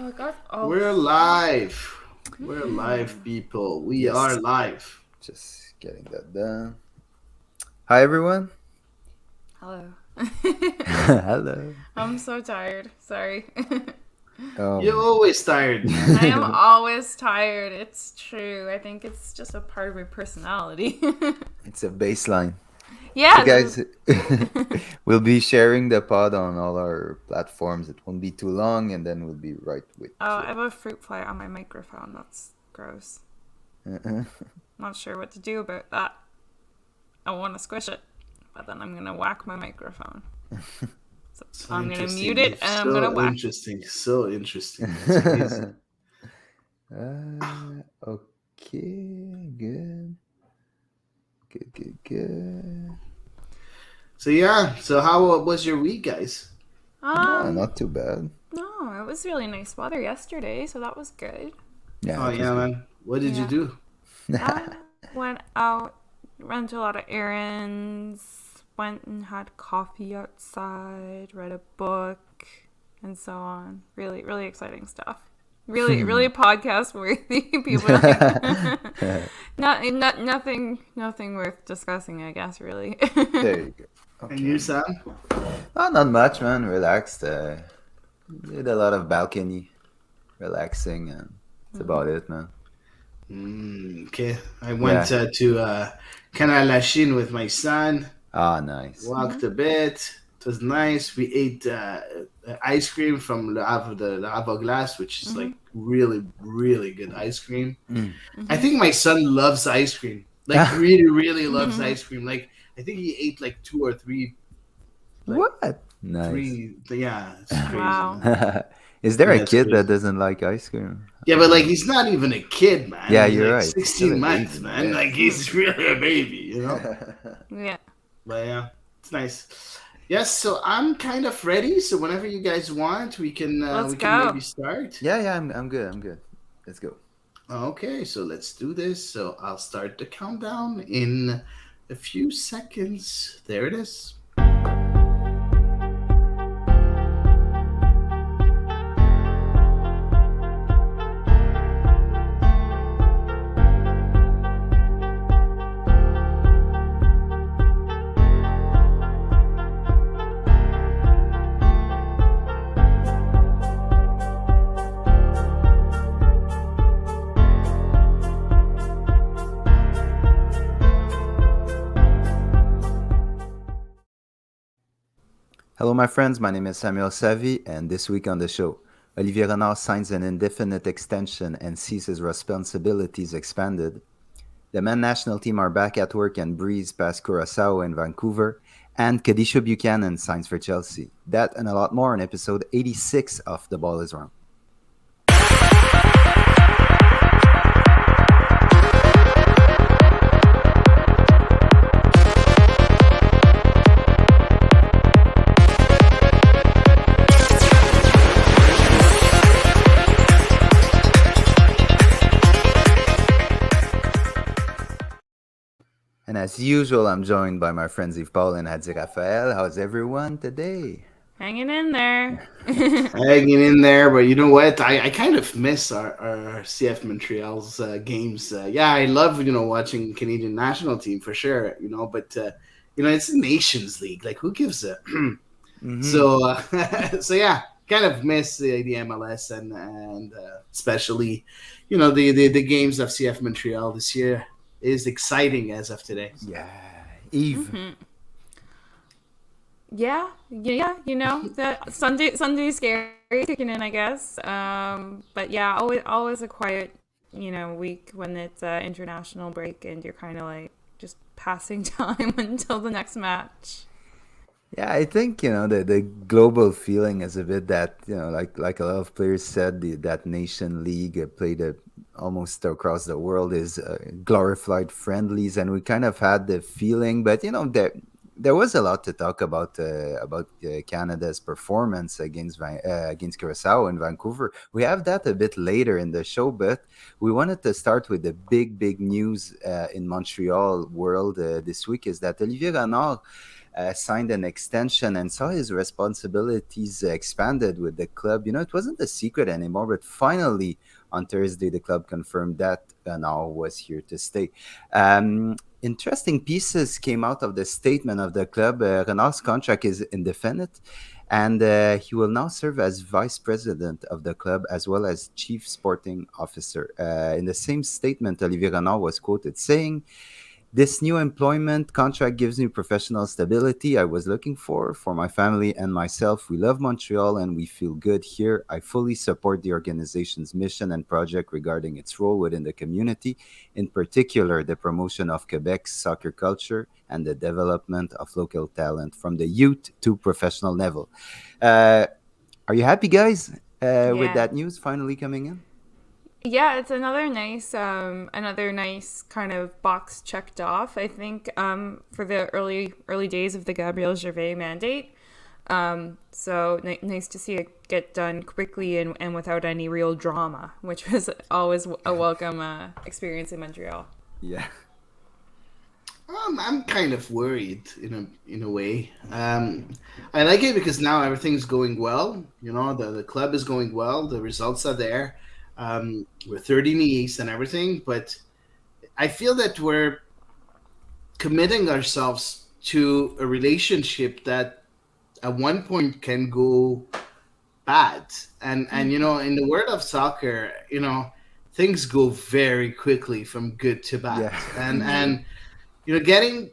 Oh God! Oh, We're live. We're live, people. We are Yes, live. just getting that done. Hi, everyone. hello. Hello. I'm so tired. Sorry. You're Um, always tired, man. I am always tired. It's true. I think it's just a part of my personality. it's a baseline. So, Yeah. guys, we'll be sharing the pod on all our platforms. It won't be too long, and then we'll be right with. Oh, I have a fruit fly on my microphone. That's gross. Uh, Not sure what to do about that. I want to squish it, but then I'm gonna whack my microphone. So So I'm gonna interesting. mute it and I'm gonna So whack. interesting. So interesting. It's crazy. Okay, good. Good. So yeah. So how was your week, guys? Not too bad. No, it was really nice weather yesterday, so that was good. Yeah, Oh it was yeah, good. man. What did you Yeah. do? Went out, ran to a lot of errands, went and had coffee outside, read a book, and so on. Really, really exciting stuff. Really, really podcast worthy. People like nothing worth discussing. I guess really. There you go. And you, Okay. Sam? Oh, not much, man. Relaxed. Did a lot of balcony relaxing, and that's about it, man. Okay. I went Yeah. to Canal La Chine with my son. Ah, nice. Walked a bit. It was nice. We ate ice cream from Le Havre Glace, which is like really, really good ice cream. Mm. I think my son loves ice cream. Like really, really loves ice cream. Like I think he ate like two or three, like What? Nice. three. Yeah, it's crazy, Wow. man. Is there a Yeah, it's kid that crazy. doesn't like ice cream? Yeah, but like he's not even a kid, man. Yeah, He's you're like right. He's still 16 a months, baby. man. Yeah. Like he's really a baby. Yeah. But yeah, it's nice. Yes, so I'm kind of ready. So whenever you guys want, Let's we can go. maybe start. Yeah. I'm good. I'm good. Let's go. Okay, so let's do this. So I'll start the countdown in a few seconds. There it is. Hello, my friends. My name is Samuel Savy, and this week on the show, Olivier Renard signs an indefinite extension and sees his responsibilities expanded. The men national team are back at work and breeze past Curaçao and Vancouver, and Kadisha Buchanan signs for Chelsea. That and a lot more in episode 86 of The Ball is Wrong. And as usual, I'm joined by my friends Yves Paul and Hady Raphael. How's everyone today? Hanging in there. Hanging in there, but you know what? I kind of miss our CF Montreal's games. Yeah, I love watching Canadian national team for sure. But it's a Nations League. Like who gives a So so yeah, kind of miss the MLS and especially the games of CF Montreal this year is exciting as of today. Yeah. Yves. Yeah, the Sunday scary kicking in, I guess. But yeah, always a quiet, week when it's international break and you're kind of like just passing time until the next match. Yeah, I think the global feeling is a bit that like a lot of players said that Nation League played almost across the world is glorified friendlies, and we kind of had the feeling, but there was a lot to talk about Canada's performance against Curaçao and Vancouver. We have that a bit later in the show, but we wanted to start with the big news in Montreal world this week is that Olivier Renard signed an extension and saw his responsibilities expanded with the club. It wasn't a secret anymore, but finally on Thursday, the club confirmed that Renard was here to stay. Interesting pieces came out of the statement of the club. Renard's contract is indefinite, and he will now serve as vice president of the club as well as chief sporting officer. In the same statement, Olivier Renard was quoted saying, "This new employment contract gives me professional stability I was looking for my family and myself. We love Montreal and we feel good here. I fully support the organization's mission and project regarding its role within the community, in particular the promotion of Quebec's soccer culture and the development of local talent from the youth to professional level." Are you happy, guys, with Yeah. that news finally coming in? Yeah, it's another nice kind of box checked off. I think for the early days of the Gabriel Gervais mandate. So nice to see it get done quickly and without any real drama, which was always a welcome experience in Montreal. Yeah. I'm kind of worried in a way. I like it because now everything's going well. The club is going well. The results are there. We're third in the East and everything, but I feel that we're committing ourselves to a relationship that at one point can go bad. And in the world of soccer, things go very quickly from good to bad. Yeah. And getting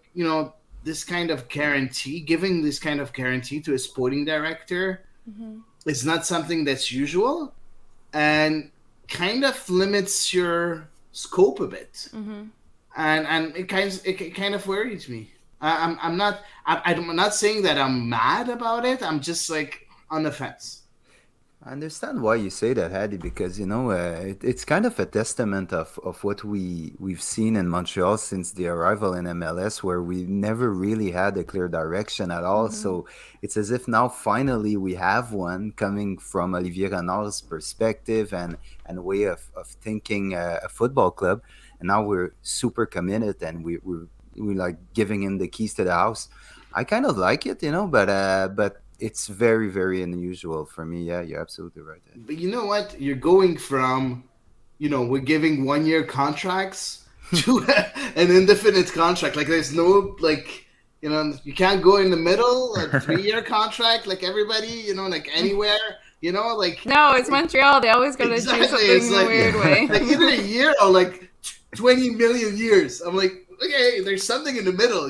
this kind of guarantee, giving this kind of guarantee to a sporting director is not something that's usual, and kind of limits your scope a bit. And it kind of worries me. I'm not saying that I'm mad about it. I'm just like on the fence. I understand why you say that, Hady, because it's kind of a testament of what we've seen in Montreal since the arrival in MLS, where we never really had a clear direction at all. So it's as if now finally we have one coming from Olivier Renard's perspective and way of thinking a football club, and now we're super committed and we're like giving him the keys to the house. I kind of like it, but it's very, very unusual for me. Yeah, you're absolutely right. But you know what? You're going from, we're giving 1-year contracts to an indefinite contract. Like there's no you can't go in the middle, a 3-year contract like everybody, like anywhere. No, it's Montreal. They always gotta do something in a weird way. Like either a year or like 20 million years. I'm like, okay, there's something in the middle,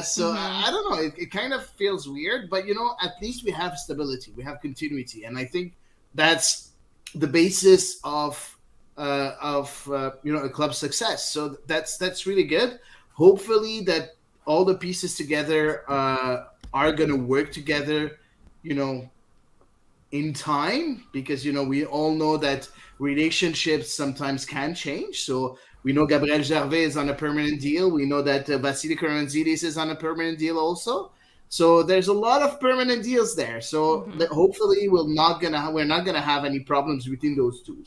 So I don't know. It kind of feels weird, but at least we have stability, we have continuity, and I think that's the basis of a club's success. So that's really good. Hopefully, that all the pieces together are going to work together, in time, because we all know that relationships sometimes can change. So we know Gabriel Gervais is on a permanent deal. We know that Vasily Karantzidis is on a permanent deal also. So there's a lot of permanent deals there. So hopefully we're not gonna have any problems between those two,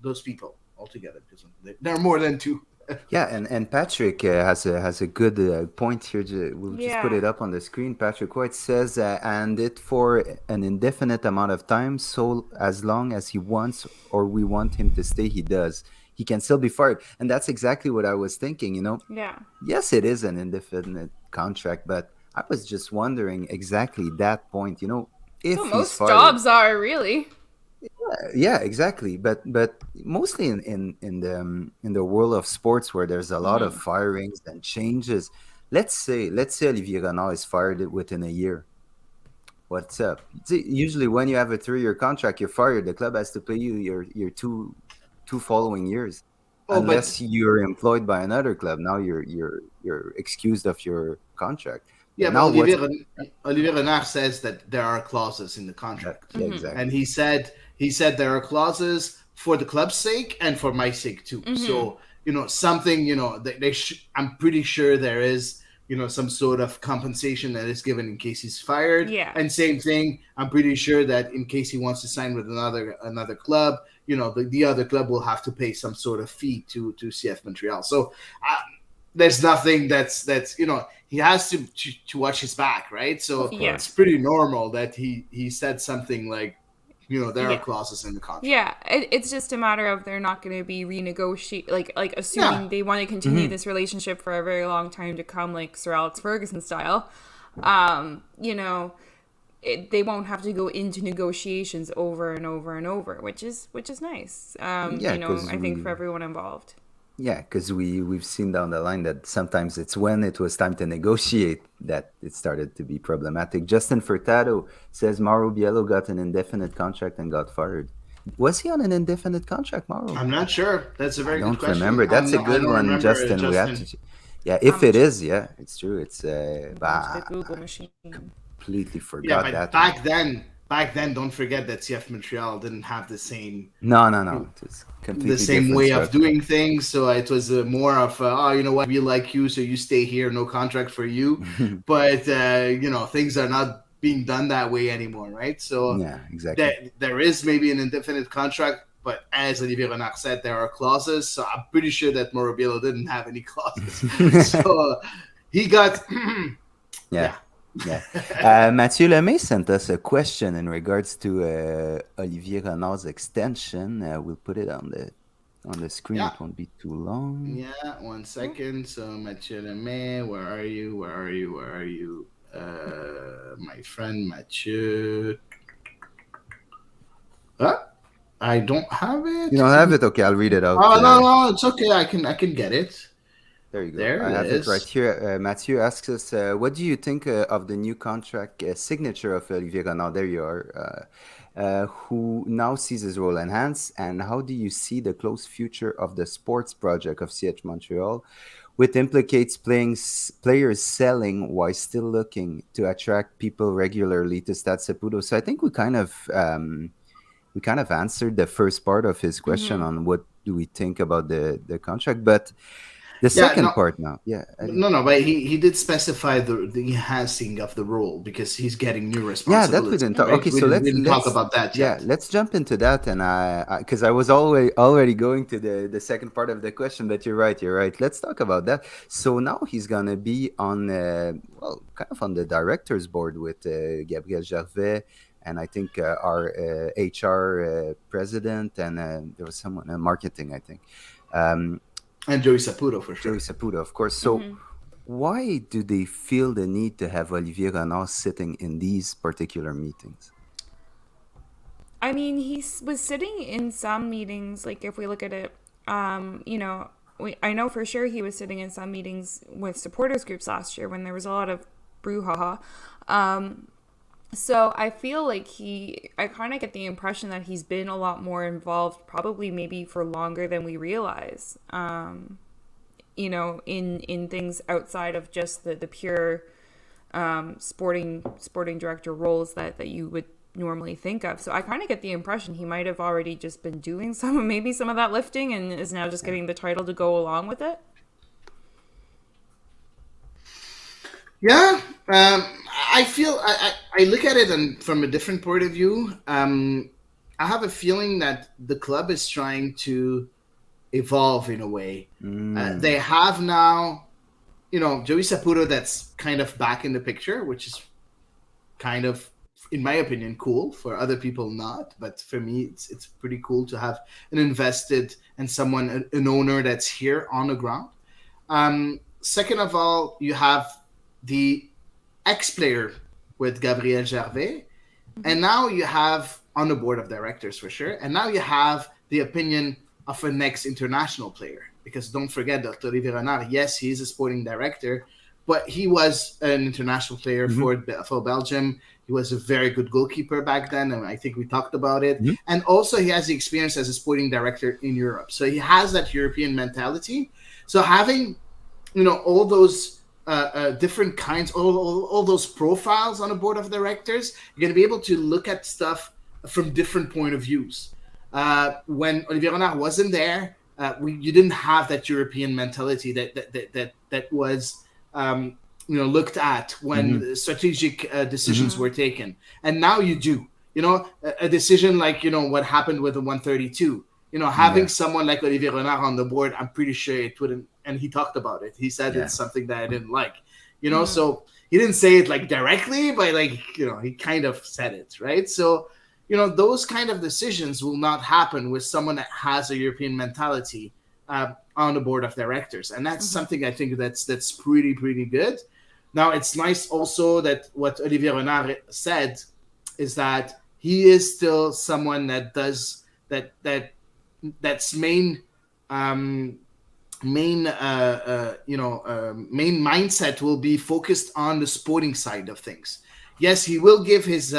those people altogether, because there are more than two. Yeah, and Patrick has a good point here. We'll just put it up on the screen. Patrick White says, and it for an indefinite amount of time, so as long as he wants or we want him to stay, he does. He can still be fired. And that's exactly what I was thinking, Yeah. Yes, it is an indefinite contract, but I was just wondering exactly that point, if So he's most fired. jobs are really. Yeah, exactly. But mostly in the world of sports where there's a lot of firings and changes. Let's say Olivier Renard is fired within a year. What's up? See, usually when you have a 3-year contract, you're fired. The club has to pay you your two following years, unless you're employed by another club. Now you're excused of your contract. Yeah, now but Olivier Renard says that there are clauses in the contract. Yeah, exactly. And he said there are clauses for the club's sake and for my sake too. So something I'm pretty sure there is some sort of compensation that is given in case he's fired. Yeah. And same thing, I'm pretty sure that in case he wants to sign with another club, the other club will have to pay some sort of fee to CF Montreal. So there's nothing that's he has to watch his back, right? So Yeah. it's pretty normal that he said something like, there are Yeah. clauses in the contract. Yeah, it's just a matter of they're not going to be renegotiate like assuming Yeah. they want to continue this relationship for a very long time to come, like Sir Alex Ferguson style. They won't have to go into negotiations over and over and over, which is nice. I think for everyone involved. Yeah, because we've seen down the line that sometimes it's when it was time to negotiate that it started to be problematic. Justin Furtado says Mauro Biello got an indefinite contract and got fired. Was he on an indefinite contract, Mauro? I'm not sure. That's a very good don't question. remember. That's a good one, Justin. We have to. Yeah, if it is, yeah, it's true. It's The Google machine. completely forgot that. Back then, don't forget that CF Montreal didn't have the same. No. It was completely the same way structure. of doing things. So it was more of, you know what, we like you, so you stay here, no contract for you. But, things are not being done that way anymore, right? So yeah, exactly. There is maybe an indefinite contract, but as Olivier Renard said, there are clauses. So I'm pretty sure that Mauro Biello didn't have any clauses. So he got... Yeah. Mathieu Lemay sent us a question in regards to Olivier Renard's extension. We'll put it on the screen. Yeah. It won't be too long. Yeah, 1 second. So Mathieu Lemay, where are you? My friend Mathieu. I don't have it. You don't have it? Okay, I'll read it out. Oh no, it's okay. I can get it. There you go. There I have it is. right here. Mathieu asks us, what do you think of the new contract signature of Olivier Renard? There you are. Who now sees his role enhanced, and how do you see the close future of the sports project of CF Montreal, which implicates players selling while still looking to attract people regularly to Stade Saputo? So I think we kind of answered the first part of his question on what do we think about the contract, but the second part now, but he did specify the enhancing of the role because he's getting new responsibilities. Yeah, that we didn't talk. Right? Okay, so let's talk about that. Yeah, let's jump into that, and because I was already going to the second part of the question, but you're right. Let's talk about that. So now he's gonna be on kind of on the directors board with Gabriel Gervais. And I think our HR president, and there was someone in marketing, I think. And Joey Saputo, for sure. Joey Saputo, of course. So why do they feel the need to have Olivier Renard sitting in these particular meetings? I mean, he was sitting in some meetings, like if we look at it, I know for sure he was sitting in some meetings with supporters groups last year when there was a lot of brouhaha. So I feel like I kind of get the impression that he's been a lot more involved, probably maybe for longer than we realize, in things outside of just the pure sporting director roles that you would normally think of. So I kind of get the impression he might have already just been doing some of that lifting and is now just getting the title to go along with it. Yeah, I feel I look at it from a different point of view. I have a feeling that the club is trying to evolve in a way. They have now, Joey Saputo that's kind of back in the picture, which is kind of, in my opinion, cool. For other people, not. But for me, it's pretty cool to have an invested and an owner that's here on the ground. Second of all, you have the ex-player with Gabriel Gervais, and now you have on the board of directors for sure, and now you have the opinion of a next international player, because don't forget that Olivier Renard, yes, he is a sporting director, but he was an international player for Belgium. He was a very good goalkeeper back then, and I think we talked about it. And also he has the experience as a sporting director in Europe, so he has that European mentality. So having all those different kinds, all those profiles on a board of directors, you're going to be able to look at stuff from different point of views. When Olivier Renard wasn't there, you didn't have that European mentality that was looked at when strategic decisions were taken, and now you do. A decision like what happened with the 132. Having someone like Olivier Renard on the board, I'm pretty sure it wouldn't and he talked about it. He said Yeah. it's something that I didn't like, So he didn't say it like directly, but like he kind of said it, right? So those kind of decisions will not happen with someone that has a European mentality on the board of directors, and that's something I think that's pretty good. Now it's nice also that what Olivier Renard said is that he is still someone that does that's um, main mindset will be focused on the sporting side of things. Yes, he will give his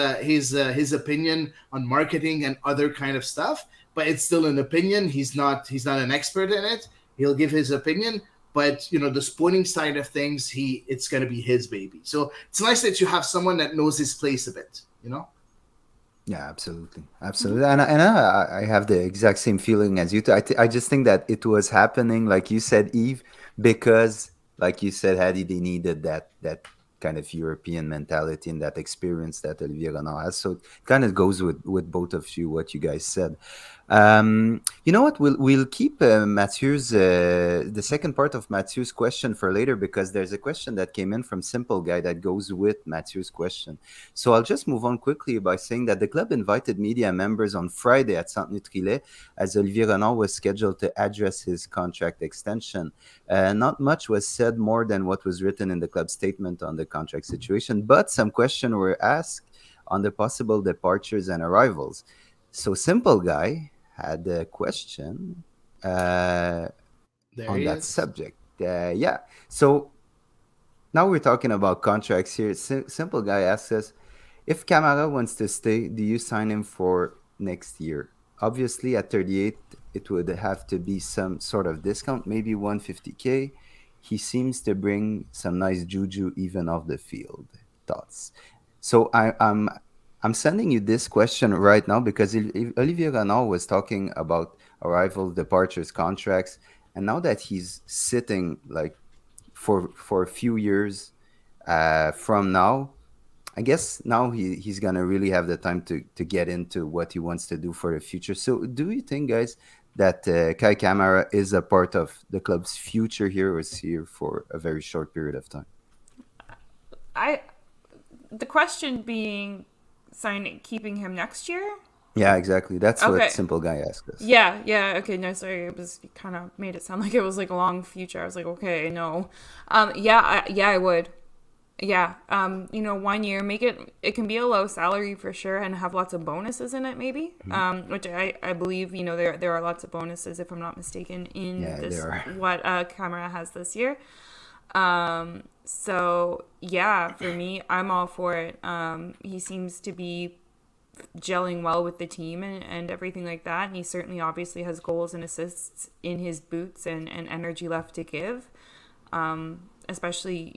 opinion on marketing and other kind of stuff, but it's still an opinion. He's not an expert in it. He'll give his opinion, but the sporting side of things, it's gonna be his baby. So it's nice that you have someone that knows his place a bit. Yeah, absolutely, absolutely, and I have the exact same feeling as you. I just think that it was happening, like you said, Eve, because, like you said, Hady, they needed that kind of European mentality and that experience that Olivier Renard has. So it kind of goes with both of you, what you guys said. You know what? We'll keep Mathieu's the second part of Mathieu's question for later, because there's a question that came in from Simple Guy that goes with Mathieu's question. So I'll just move on quickly by saying that the club invited media members on Friday at Centre Nutrilait as Olivier Renard was scheduled to address his contract extension. Not much was said more than what was written in the club statement on the contract situation, but some questions were asked on the possible departures and arrivals. So Simple Guy had a question There on he that is. subject. Yeah. So now we're talking about contracts here. Simple Guy asks us, if Camara wants to stay, do you sign him for next year? Obviously, at 38, it would have to be some sort of discount, maybe 150K. He seems to bring some nice juju even off the field. Thoughts? So I'm sending you this question right now because Olivier Renard was talking about arrivals, departures, contracts, and now that he's sitting like for a few years from now, I guess now he's gonna really have the time to get into what he wants to do for the future. So, do you think, guys, that Kai Kamara is a part of the club's future here, or is here for a very short period of time? I the question being keeping him next year. Yeah, exactly. That's what Okay. Simple Guy asked us. Yeah. Okay, no, sorry. It was kind of made it sound like it was like a long future. I was like, okay, no. I would. Yeah. 1 year, it can be a low salary for sure and have lots of bonuses in it, maybe. Which I believe, there are lots of bonuses, if I'm not mistaken, in Yeah, this, there are. what Camera has this year. So yeah, for me, I'm all for it. He seems to be gelling well with the team and everything like that. And he certainly obviously has goals and assists in his boots and energy left to give. Especially,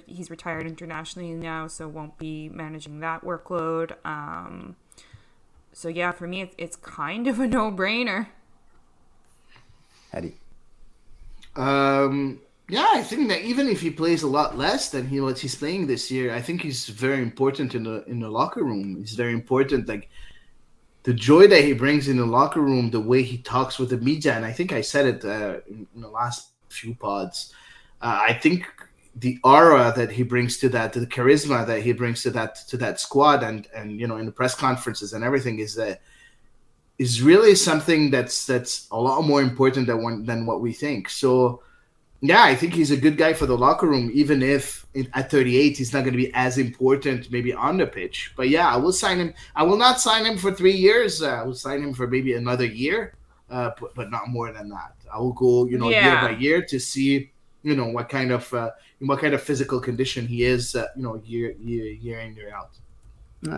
he's retired internationally now, so won't be managing that workload. So yeah, for me, it's kind of a no-brainer. Hady. Yeah, I think that even if he plays a lot less than what he's playing this year, I think he's very important in the locker room. He's very important, like the joy that he brings in the locker room, the way he talks with the media, and I think I said it in the last few pods. I think the aura that he brings to that, the charisma that he brings to that squad, and in the press conferences and everything is really something that's a lot more important than what we think. So. Yeah, I think he's a good guy for the locker room, even if at 38 he's not going to be as important maybe on the pitch. But yeah, I will sign him. I will not sign him for 3 years. I will sign him for maybe another year, but not more than that. I will go, year by year to see, what kind of physical condition he is, year in, year out.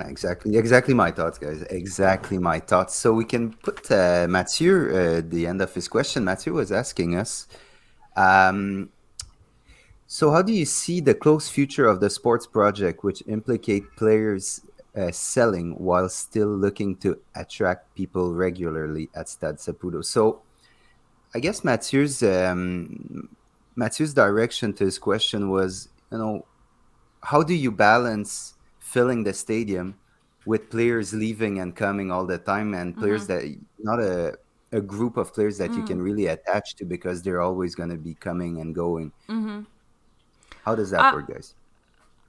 Exactly my thoughts, guys. Exactly my thoughts. So we can put Mathieu at the end of his question. Mathieu was asking us, so how do you see the close future of the sports project, which implicate players selling while still looking to attract people regularly at Stade Saputo? So I guess Mathieu's direction to his question was, how do you balance filling the stadium with players leaving and coming all the time, and players that not a group of players that you can really attach to because they're always going to be coming and going. How does that Uh, work, guys?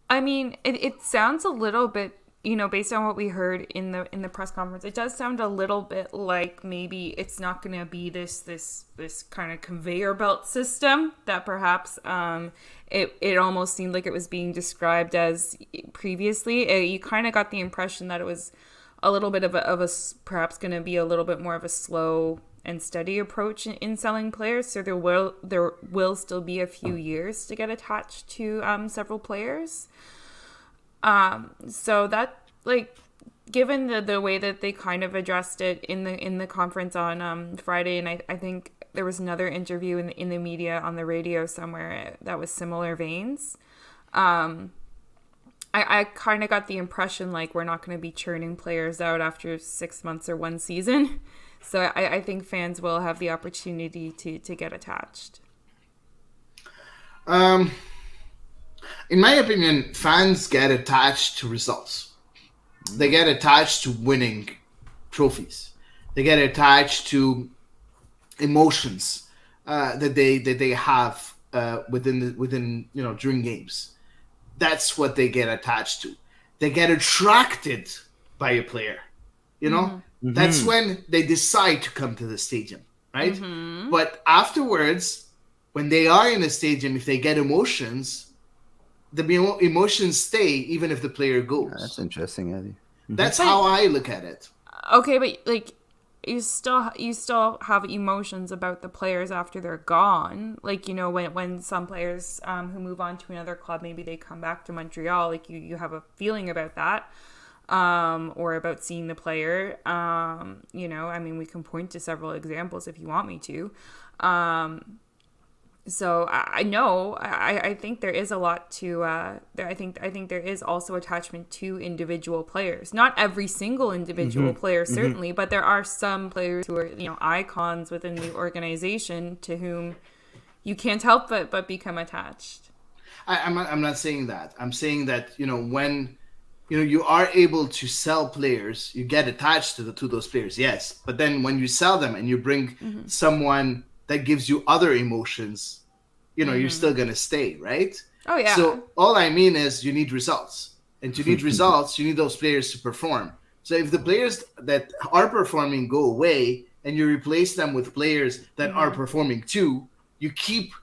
I mean, it sounds a little bit, based on what we heard in the press conference, it does sound a little bit like maybe it's not going to be this kind of conveyor belt system that perhaps it almost seemed like it was being described as previously. You kind of got the impression that it was a little bit of a perhaps going to be a little bit more of a slow and steady approach in selling players. So there will still be a few years to get attached to several players. So that, like, given the way that they kind of addressed it in the conference on Friday, and I think there was another interview in the media on the radio somewhere that was similar veins. I kind of got the impression like we're not going to be churning players out after 6 months or one season. So I think fans will have the opportunity to get attached. In my opinion, fans get attached to results. They get attached to winning trophies. They get attached to emotions that they have within during games. That's what they get attached to. They get attracted by a player. That's when they decide to come to the stadium, right? But afterwards, when they are in the stadium, if they get emotions, the emotions stay even if the player goes. That's interesting, Eddie. That's how I look at it. Okay, but like you still have emotions about the players after they're gone. Like, when some players who move on to another club, maybe they come back to Montreal, like you have a feeling about that. Or about seeing the player. I mean, we can point to several examples if you want me to. So I know, I think there is a lot to, I think there is also attachment to individual players. Not every single individual player, certainly, but there are some players who are, icons within the organization to whom you can't help but become attached. I'm not saying that. I'm saying that, when you are able to sell players, you get attached to those players, yes. But then when you sell them and you bring someone that gives you other emotions, you're still going to stay, right? Oh, yeah. So all I mean is you need results. And to need results, you need those players to perform. So if the players that are performing go away and you replace them with players that are performing too, you keep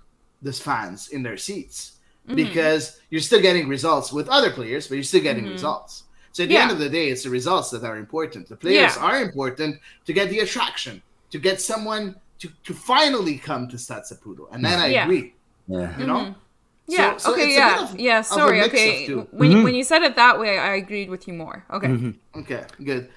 those fans in their seats. Because you're still getting results with other players, but you're still getting results. So at the end of the day, it's the results that are important. The players are important to get the attraction, to get someone to finally come to Stade Saputo. And then I agree. Yeah. Yeah. So okay. yeah. Sorry. Okay. When you said it that way, I agreed with you more. Okay. Okay. Good.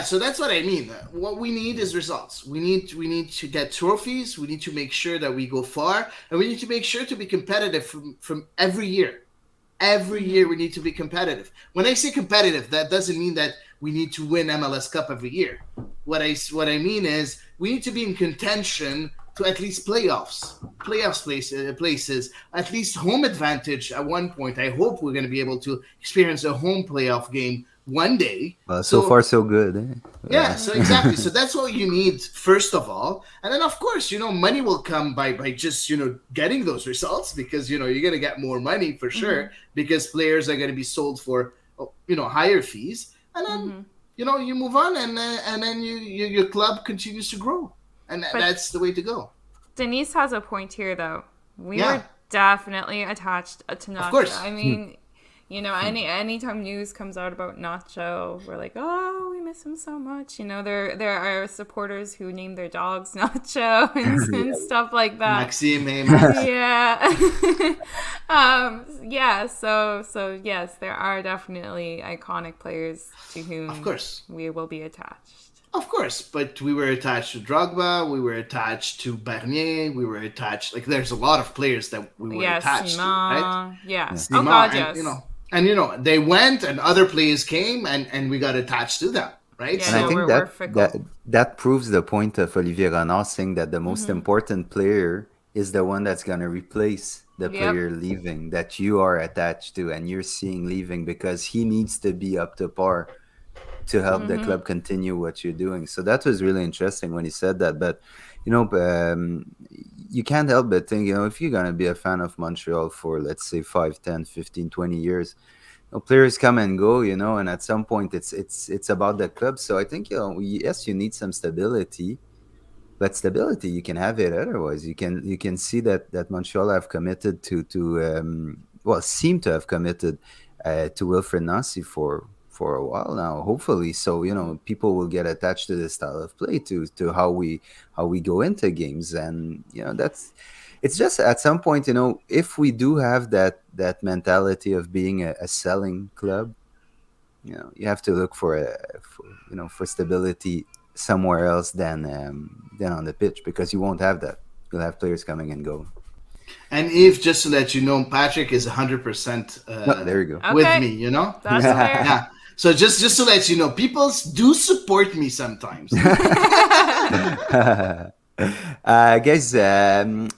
So that's what I mean. What we need is results. We need to get trophies. We need to make sure that we go far, and we need to make sure to be competitive from every year. Every year we need to be competitive. When I say competitive, that doesn't mean that we need to win MLS Cup every year. What I mean is we need to be in contention to at least places, at least home advantage at one point. I hope we're going to be able to experience a home playoff game one day. So far, so good. Eh? Yeah, so exactly. So that's what you need, first of all. And then, of course, money will come by just, getting those results because, you're going to get more money for sure because players are going to be sold for, higher fees. And then, you move on and then your club continues to grow. And that's the way to go. Denise has a point here, though. We were definitely attached to Nacho. Of course. I mean, anytime news comes out about Nacho, we're like, oh, we miss him so much. There are supporters who name their dogs Nacho and stuff like that. Maxime. Yeah. So yes, there are definitely iconic players to whom, of course, we will be attached. Of course, but we were attached to Drogba, we were attached to Bernier, we were attached. Like, there's a lot of players that we were attached to, right? Yes. Oh God, yes. And they went, and other players came, and we got attached to them, right? Yeah, and I think that proves the point of Olivier Renard saying that the most important player is the one that's going to replace the player leaving, that you are attached to, and you're seeing leaving because he needs to be up to par to help the club continue what you're doing. So that was really interesting when he said that. But you can't help but think, if you're going to be a fan of Montreal for, let's say, 5, 10, 15, 20 years, players come and go, and at some point it's about the club. So I think, yes, you need some stability, but stability, you can have it otherwise. You can see that Montreal have committed seem to have committed to Wilfred Nancy for a while now, hopefully. So people will get attached to the style of play, to how we go into games, and it's just at some point, if we do have that mentality of being a selling club, you have to look for stability somewhere else than on the pitch, because you won't have that. You'll have players coming and going. And if, just to let you know, Patrick is 100% there you go. with me, That's fair. Yeah. So just to let you know, people do support me sometimes. Guys,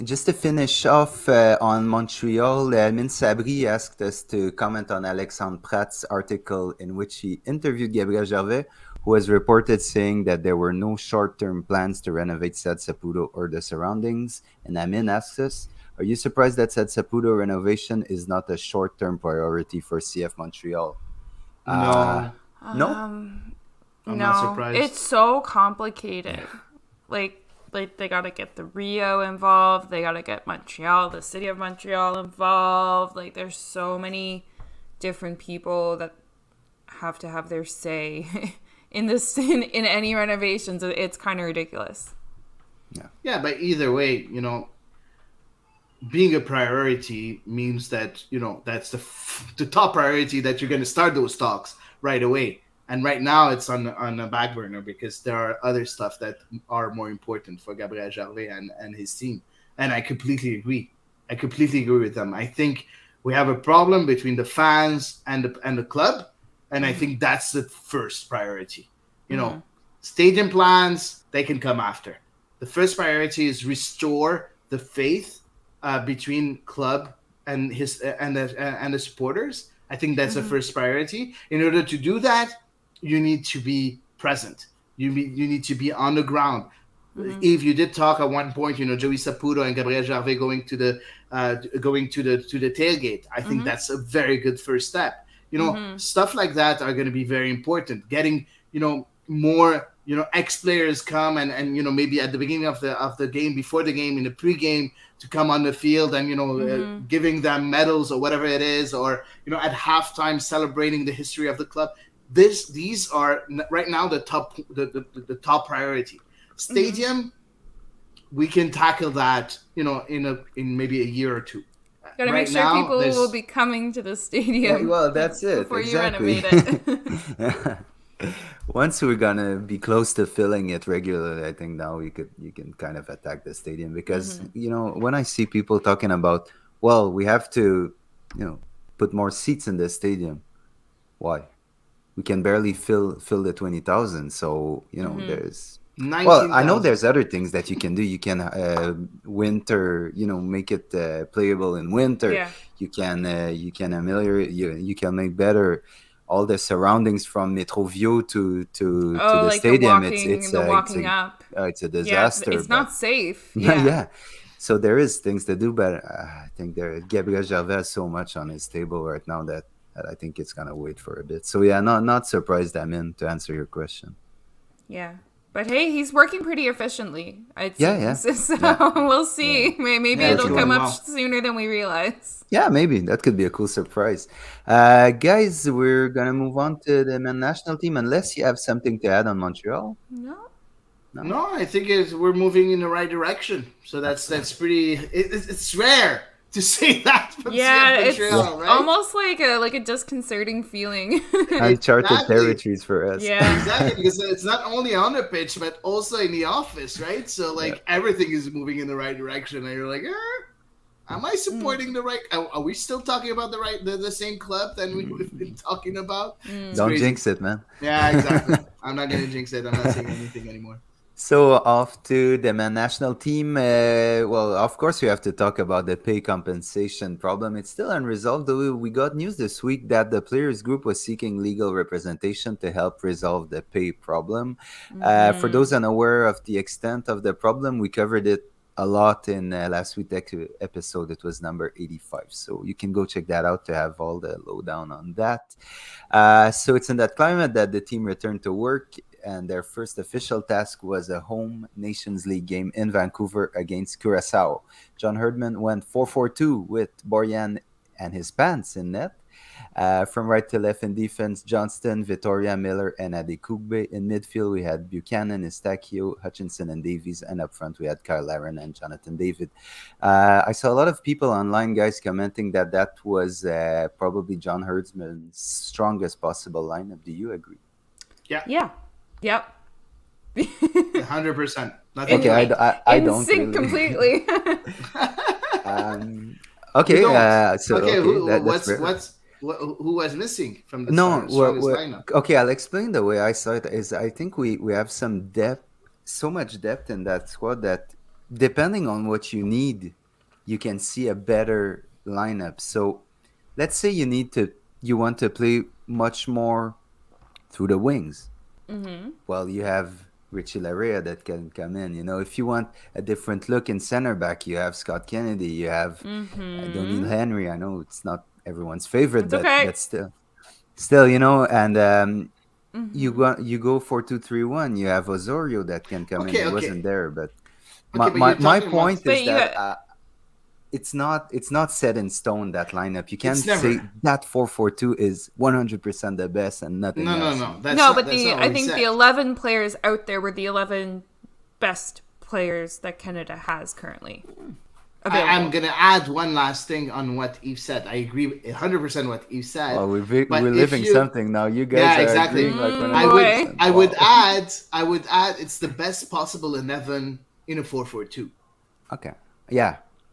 just to finish off on Montreal, Min Sabri asked us to comment on Alexandre Pratt's article in which he interviewed Gabriel Gervais, who was reported saying that there were no short-term plans to renovate Stade Saputo or the surroundings. And Amin asks us, are you surprised that Stade Saputo renovation is not a short-term priority for CF Montreal? No. No? I'm no, not surprised. It's so complicated. Like they gotta get the Rio involved. They gotta get Montreal, the city of Montreal involved. Like there's so many different people that have to have their say in any renovations. It's kind of ridiculous. Yeah, but either way, being a priority means that that's the top priority, that you're going to start those talks right away. And right now it's on a back burner because there are other stuff that are more important for Gabriel Gervais and his team. And I completely agree. With them. I think we have a problem between the fans and the club, and I think that's the first priority. Stadium plans, they can come after. The first priority is restore the faith between club and the supporters. I think that's the first priority. In order to do that, you need to be present. You need to be on the ground. If you did talk at one point, Joey Saputo and Gabriel Gervais going to the tailgate, I think that's a very good first step. Stuff like that are going to be very important. Getting more ex-players come and maybe at the beginning of the game, before the game, in the pre-game, to come on the field and giving them medals or whatever it is, or at halftime celebrating the history of the club. These are right now the top priority. Stadium, we can tackle that in maybe a year or two. Gotta make sure people will be coming to the stadium. Yeah, well, that's it. Before exactly. you renovate it. Once we're gonna be close to filling it regularly, I think now you can kind of attack the stadium, because when I see people talking about, well, we have to put more seats in the stadium. Why? We can barely fill the 20,000. So there's 19,000. Well, I know there's other things that you can do. You can winter, make it playable in winter. Yeah. You can ameliorate. You can make better all the surroundings from Metrovio to the like stadium. the walking up. It's a disaster. Yeah, it's not safe. Yeah. So there is things to do, but I think Gabriel Gervais has so much on his table right now that I think it's gonna wait for a bit. So yeah, not surprised, Amin, to answer your question. Yeah. But hey, he's working pretty efficiently. Yeah. So we'll see. Yeah. Maybe it'll come up sooner than we realize. Yeah, maybe. That could be a cool surprise. Guys, we're going to move on to the men's national team, unless you have something to add on Montreal. No, I think we're moving in the right direction. So that's pretty... It's rare to say that. It's right? almost like a disconcerting feeling. Uncharted territories for us. Yeah, exactly, because it's not only on the pitch, but also in the office, right? So everything is moving in the right direction, and you're like, am I supporting the right? Are we still talking about the same club that we've been talking about? Don't jinx it, man. Yeah, exactly. I'm not gonna jinx it. I'm not saying anything anymore. So off to the men national team. Well, of course, we have to talk about the pay compensation problem. It's still unresolved, though we got news this week that the players group was seeking legal representation to help resolve the pay problem. For those unaware of the extent of the problem, we covered it a lot in last week's episode. It was number 85. So you can go check that out to have all the lowdown on that. So it's in that climate that the team returned to work, and their first official task was a home Nations League game in Vancouver against Curacao. John Herdman went 4-4-2 with Borjan and his pants in net. From right to left in defense, Johnston, Vittoria, Miller, and Adekugbe. In midfield, we had Buchanan, Estachio, Hutchinson, and Davies. And up front, we had Kyle Aaron and Jonathan David. I saw a lot of people online, guys, commenting that that was probably John Herdman's strongest possible lineup. Do you agree? Yeah. Yep. 100%. Okay, I don't sync really. completely. Okay, who was missing from the No, strongest lineup? okay, I'll explain the way I saw it. Is I think we have some depth, so much depth in that squad that depending on what you need, you can see a better lineup. So let's say you want to play much more through the wings. Well, you have Richie Larea that can come in. You know, if you want a different look in center back, you have Scott Kennedy. You have Donnie Henry. I know it's not everyone's favorite, but still, you know. And you go 4-2-3-1. You have Osorio that can come in. He wasn't there, but my point is that. It's not set in stone, that lineup. You can't say that 4-4-2 is 100% the best and nothing else. No. I think the 11 players out there were the 11 best players that Canada has currently available. I'm going to add one last thing on what Yves said. I agree 100% what Yves said. Well, we're living something now. You guys are agreeing like 100%. I would add it's the best possible 11 in a 4-4-2. Okay.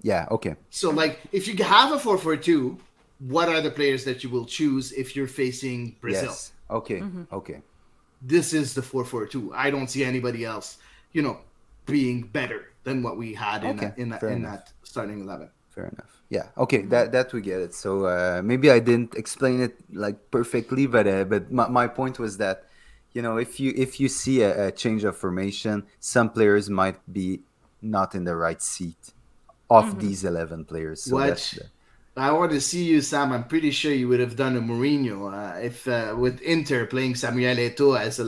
Yeah, okay. So, like, if you have a 4-4-2, what are the players that you will choose if you're facing Brazil? Yes. Okay. Okay. This is the 4-4-2. I don't see anybody else, being better than what we had in that starting 11. Fair enough. Yeah. Okay. That we get it. So maybe I didn't explain it like perfectly, but my point was that, if you see a change of formation, some players might be not in the right seat of these 11 players. So I want to see you, Sam. I'm pretty sure you would have done a Mourinho if with Inter playing Samuel Eto'o as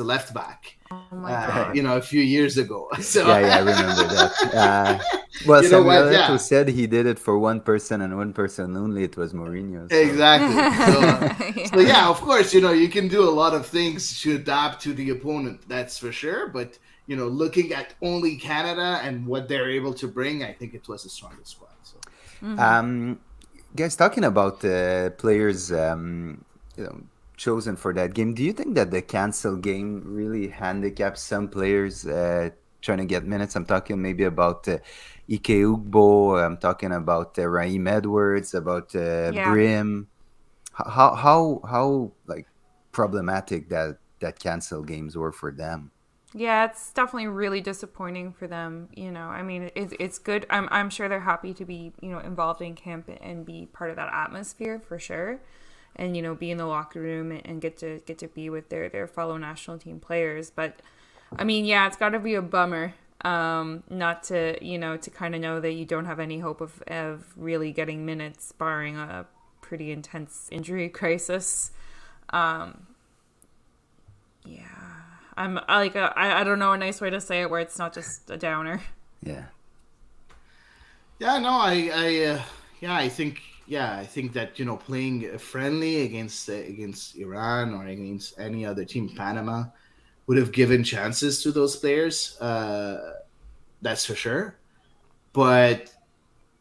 a left back. Oh my God. A few years ago. So yeah, I remember that. Well, Samuel Eto'o said he did it for one person and one person only. It was Mourinho. So. Exactly. So yeah, of course, you can do a lot of things to adapt to the opponent. That's for sure. But looking at only Canada and what they're able to bring, I think it was the strongest squad. So. Guys, talking about players, chosen for that game, do you think that the cancel game really handicaps some players trying to get minutes? I'm talking maybe about Ike Ugbo. I'm talking about Raheem Edwards, about Brim. How like problematic that cancel games were for them? Yeah, it's definitely really disappointing for them. I mean, it's good. I'm sure they're happy to be, involved in camp and be part of that atmosphere for sure. And, be in the locker room and get to be with their fellow national team players. But I mean, yeah, it's got to be a bummer not to, to kind of know that you don't have any hope of really getting minutes barring a pretty intense injury crisis. Yeah. I don't know a nice way to say it where it's not just a downer. Yeah. Yeah, no, I think that playing friendly against Iran or against any other team, Panama, would have given chances to those players. That's for sure. But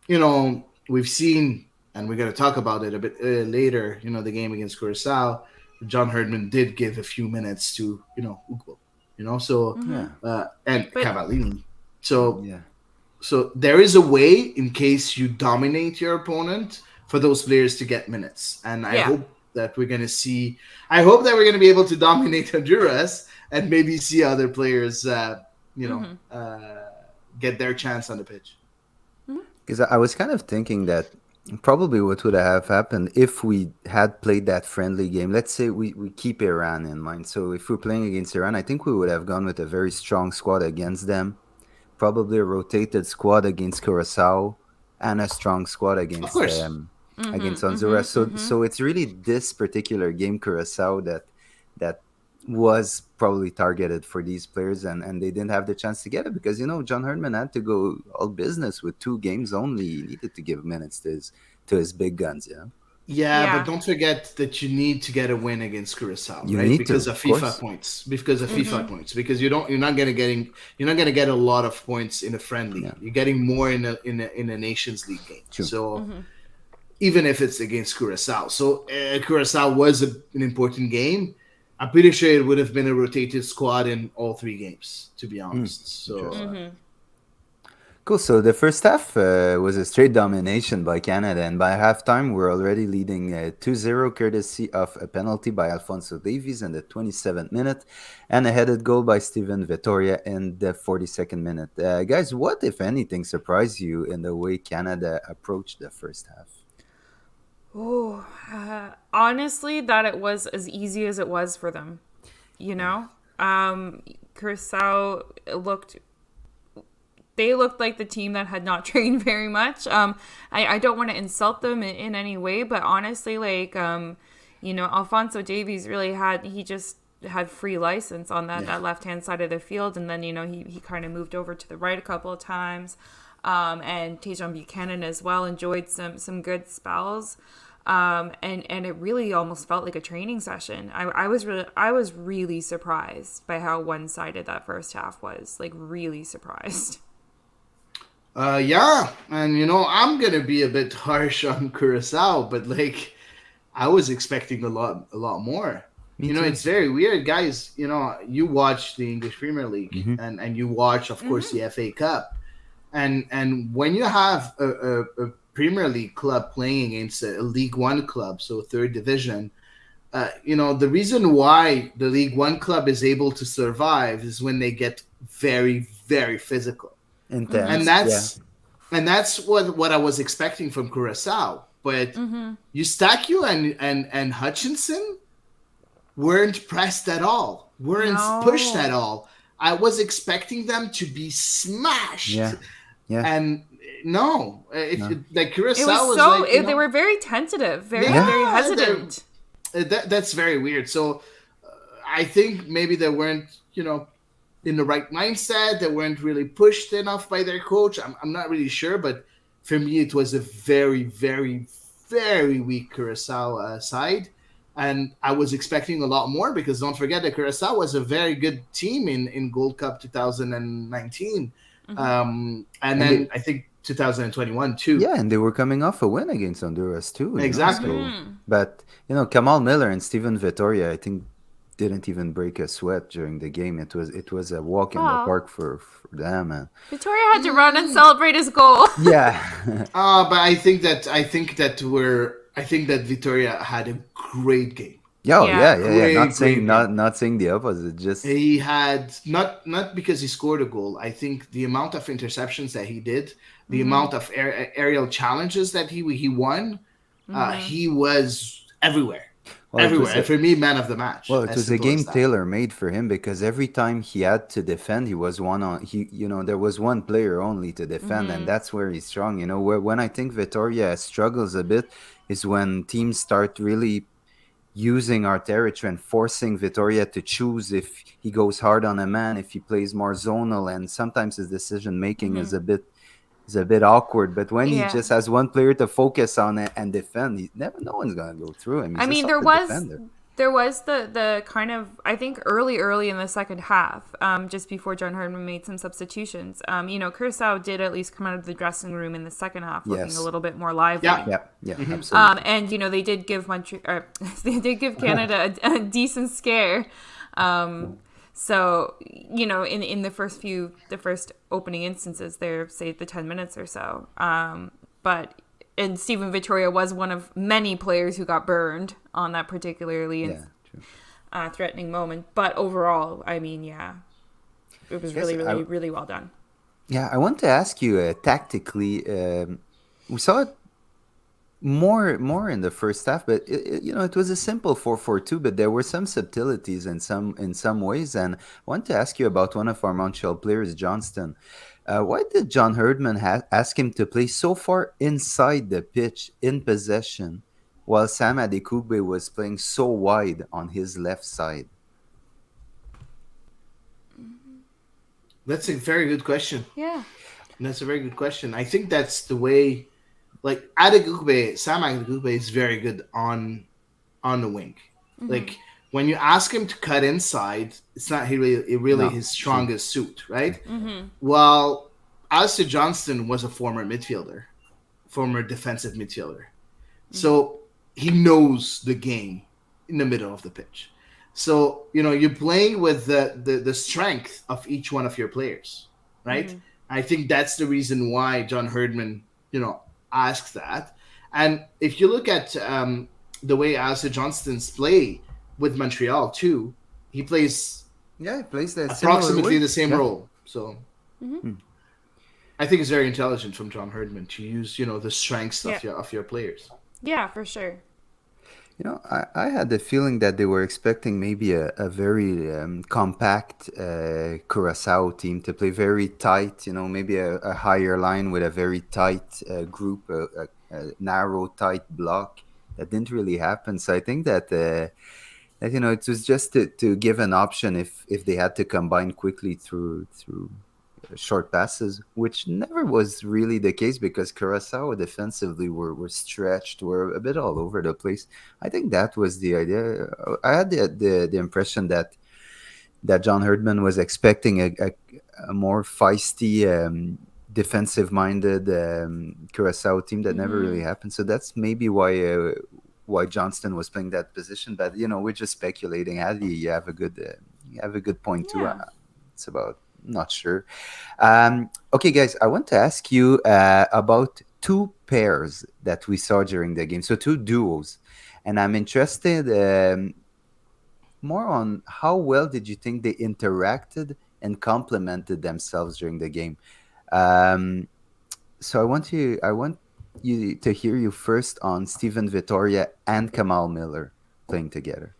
we've seen, and we're going to talk about it a bit later. The game against Curacao. John Herdman did give a few minutes to, Ugbo, and Cavallini. So there is a way in case you dominate your opponent for those players to get minutes. And I hope that we're going to be able to dominate Honduras and maybe see other players, get their chance on the pitch. Because I was kind of thinking that probably what would have happened if we had played that friendly game. Let's say we keep Iran in mind. So if we're playing against Iran, I think we would have gone with a very strong squad against them. Probably a rotated squad against Curacao and a strong squad against against Honduras. So it's really this particular game, Curacao, that was probably targeted for these players, and they didn't have the chance to get it because John Herdman had to go all business with 2 games only. He needed to give minutes to his big guns. Yeah, but don't forget that you need to get a win against Curacao, right? Because of FIFA points. Because of FIFA points. Because you're not gonna get a lot of points in a friendly. Yeah. You're getting more in a Nations League game. True. So even if it's against Curacao, so Curacao was an important game. I'm pretty sure it would have been a rotated squad in all 3 games, to be honest. So. Cool. So the first half was a straight domination by Canada, and by halftime, we're already leading 2-0, courtesy of a penalty by Alfonso Davies in the 27th minute, and a headed goal by Steven Vittoria in the 42nd minute. Guys, what, if anything, surprised you in the way Canada approached the first half? Oh, honestly, that it was as easy as it was for them. Curacao they looked like the team that had not trained very much. I don't want to insult them in any way, but honestly, Alfonso Davies really just had free license on that left-hand side of the field. And then, he kind of moved over to the right a couple of times. And Tajon Buchanan as well enjoyed some good spells. And it really almost felt like a training session. I was really surprised by how one-sided that first half was, really surprised. Yeah, and I'm gonna be a bit harsh on Curacao, but I was expecting a lot more. It's very weird, guys. You watch the English Premier League and you watch, of course, the FA Cup, and when you have a Premier League club playing against a League One club, so 3rd division, the reason why the League One club is able to survive is when they get very, very physical. Intense. And that's what I was expecting from Curacao. But Eustáquio and Hutchinson weren't pressed at all, weren't pushed at all. I was expecting them to be smashed. Yeah. And no. Curacao was they were very tentative, very hesitant. That's very weird. So I think maybe they weren't, in the right mindset. They weren't really pushed enough by their coach. I'm not really sure, but for me, it was a very, very, very weak Curacao side. And I was expecting a lot more because don't forget that Curacao was a very good team in Gold Cup 2019. And then I think 2021 too. Yeah, and they were coming off a win against Honduras too. Exactly. But, Kamal Miller and Steven Vittoria, I think, didn't even break a sweat during the game. It was a walk in the park for them. Vittoria had to run and celebrate his goal. Yeah. But I think that Vittoria had a great game. Yeah. Not saying the opposite. Just he had not because he scored a goal. I think the amount of interceptions that he did, the amount of aerial challenges that he won, he was everywhere. Everywhere. For me, man of the match. Well, it was a game tailor-made for him because every time he had to defend, he was one on. There was one player only to defend, and that's where he's strong. When I think Vittoria struggles a bit is when teams start really using our territory and forcing Vittoria to choose if he goes hard on a man, if he plays more zonal, and sometimes his decision making is a bit awkward. But when he just has one player to focus on it and defend, no one's gonna go through him. There was the kind of, I think early in the second half, just before John Herdman made some substitutions. Curacao did at least come out of the dressing room in the second half looking a little bit more lively. Yeah, absolutely. And they did give Canada a decent scare. So, in the first opening instances there, say the 10 minutes or so. And Steven Vittoria was one of many players who got burned on that particularly threatening moment. But overall, it was Yes, really, really, really well done. yeah. I want to ask you tactically. We saw it more in the first half, but it was a simple 4-4-2, but there were some subtleties in some ways. And I want to ask you about one of our Montreal players, Johnston. Why did John Herdman ask him to play so far inside the pitch in possession, while Sam Adekugbe was playing so wide on his left side? That's a very good question. Yeah. That's a very good question. I think that's the way. Like Adegugbe, Sam Adegugbe is very good on the wing. Like when you ask him to cut inside, it's not really No, his true. strongest suit, right? Well, Alistair Johnston was a former midfielder, former defensive midfielder. So he knows the game in the middle of the pitch. So, you're playing with the strength of each one of your players, right? I think that's the reason why John Herdman, asks that. And if you look at the way Alistair Johnston's play with Montreal too, he plays Yeah, he plays that similar approximately way. the same Yeah. role. So I think it's very intelligent from John Herdman to use, the strengths Yeah. of your players. Yeah, for sure. I had the feeling that they were expecting maybe a very compact Curacao team to play very tight, maybe a higher line with a very tight group, a narrow, tight block. That didn't really happen. So I think that it was just to give an option if they had to combine quickly through short passes, which never was really the case because Curacao defensively were stretched, were a bit all over the place. I think that was the idea. I had the impression that John Herdman was expecting a more feisty, defensive-minded Curacao team that never really happened. So that's maybe why Johnston was playing that position. But we're just speculating. Hady, you have a good point too. Yeah. It's about. Not sure. Okay, guys, I want to ask you about two pairs that we saw during the game. So two duos, and I'm interested more on how well did you think they interacted and complemented themselves during the game. So I want you to hear you first on Steven Vittoria and Kamal Miller playing together.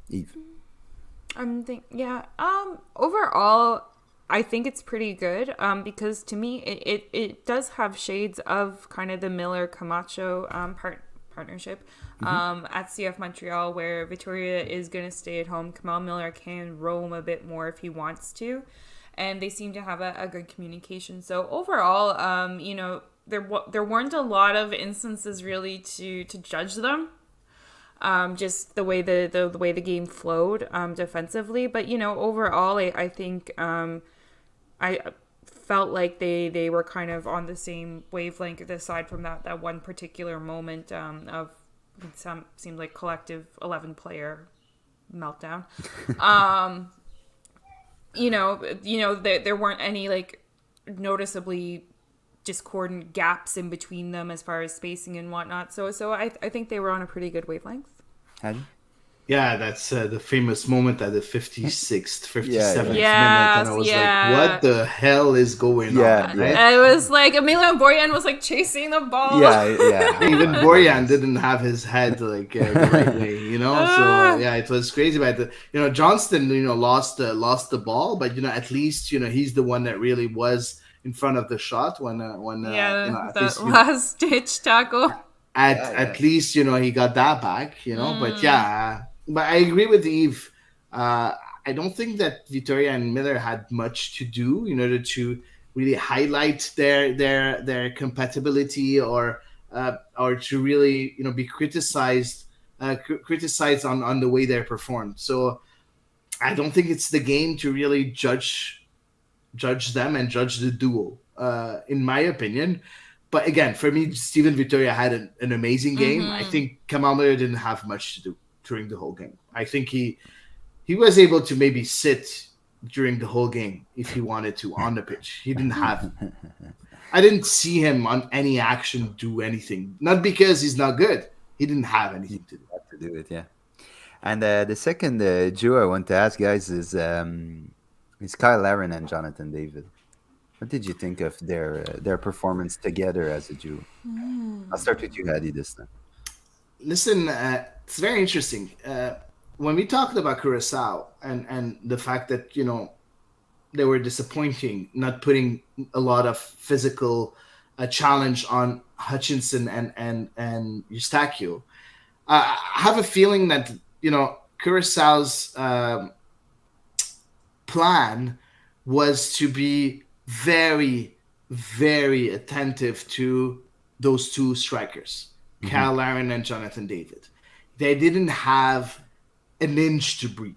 Eve. Overall, I think it's pretty good. Because to me, it does have shades of kind of the Miller Camacho partnership. At CF Montreal, where Vittoria is going to stay at home, Kamal Miller can roam a bit more if he wants to, and they seem to have a good communication. So overall, there weren't a lot of instances really to judge them. Just the way the way the game flowed defensively, but overall, I think I felt like they were kind of on the same wavelength. Aside from that one particular moment of some seemed like collective 11-player meltdown. There weren't any like noticeably discordant gaps in between them as far as spacing and whatnot. So I think they were on a pretty good wavelength. Hady? Yeah, that's the famous moment at the 56th, 57th minute. Yes, And I was yeah. like, what the hell is going on? Right? It was like Emilian Borjan was like chasing the ball. Yeah. Even Borjan didn't have his head like the right way, So yeah, it was crazy. But Johnston, lost the ball, but at least he's the one that really was in front of the shot when at least, last ditch tackle. At least he got that back, but I agree with Eve. I don't think that Vittoria and Miller had much to do in order to really highlight their compatibility or to really be criticized on the way they're performed. So I don't think it's the game to really judge them and judge the duo, in my opinion. But again, for me, Steven Vittoria had an amazing game. I think Kamal Miller didn't have much to do during the whole game. I think he was able to maybe sit during the whole game if he wanted to on the pitch. He didn't have. I didn't see him on any action do anything. Not because he's not good. He didn't have anything to do. Have to do it, yeah. And the second duo I want to ask, guys, is It's Kyle Larin and Jonathan David. What did you think of their performance together as a duo? I'll start with you, Hady, this time. Listen, it's very interesting. When we talked about Curacao and the fact that they were disappointing, not putting a lot of physical challenge on Hutchinson and Eustachio. I have a feeling that Curaçao's plan was to be very, very attentive to those two strikers, Kyle Larin and Jonathan David. They didn't have an inch to breathe.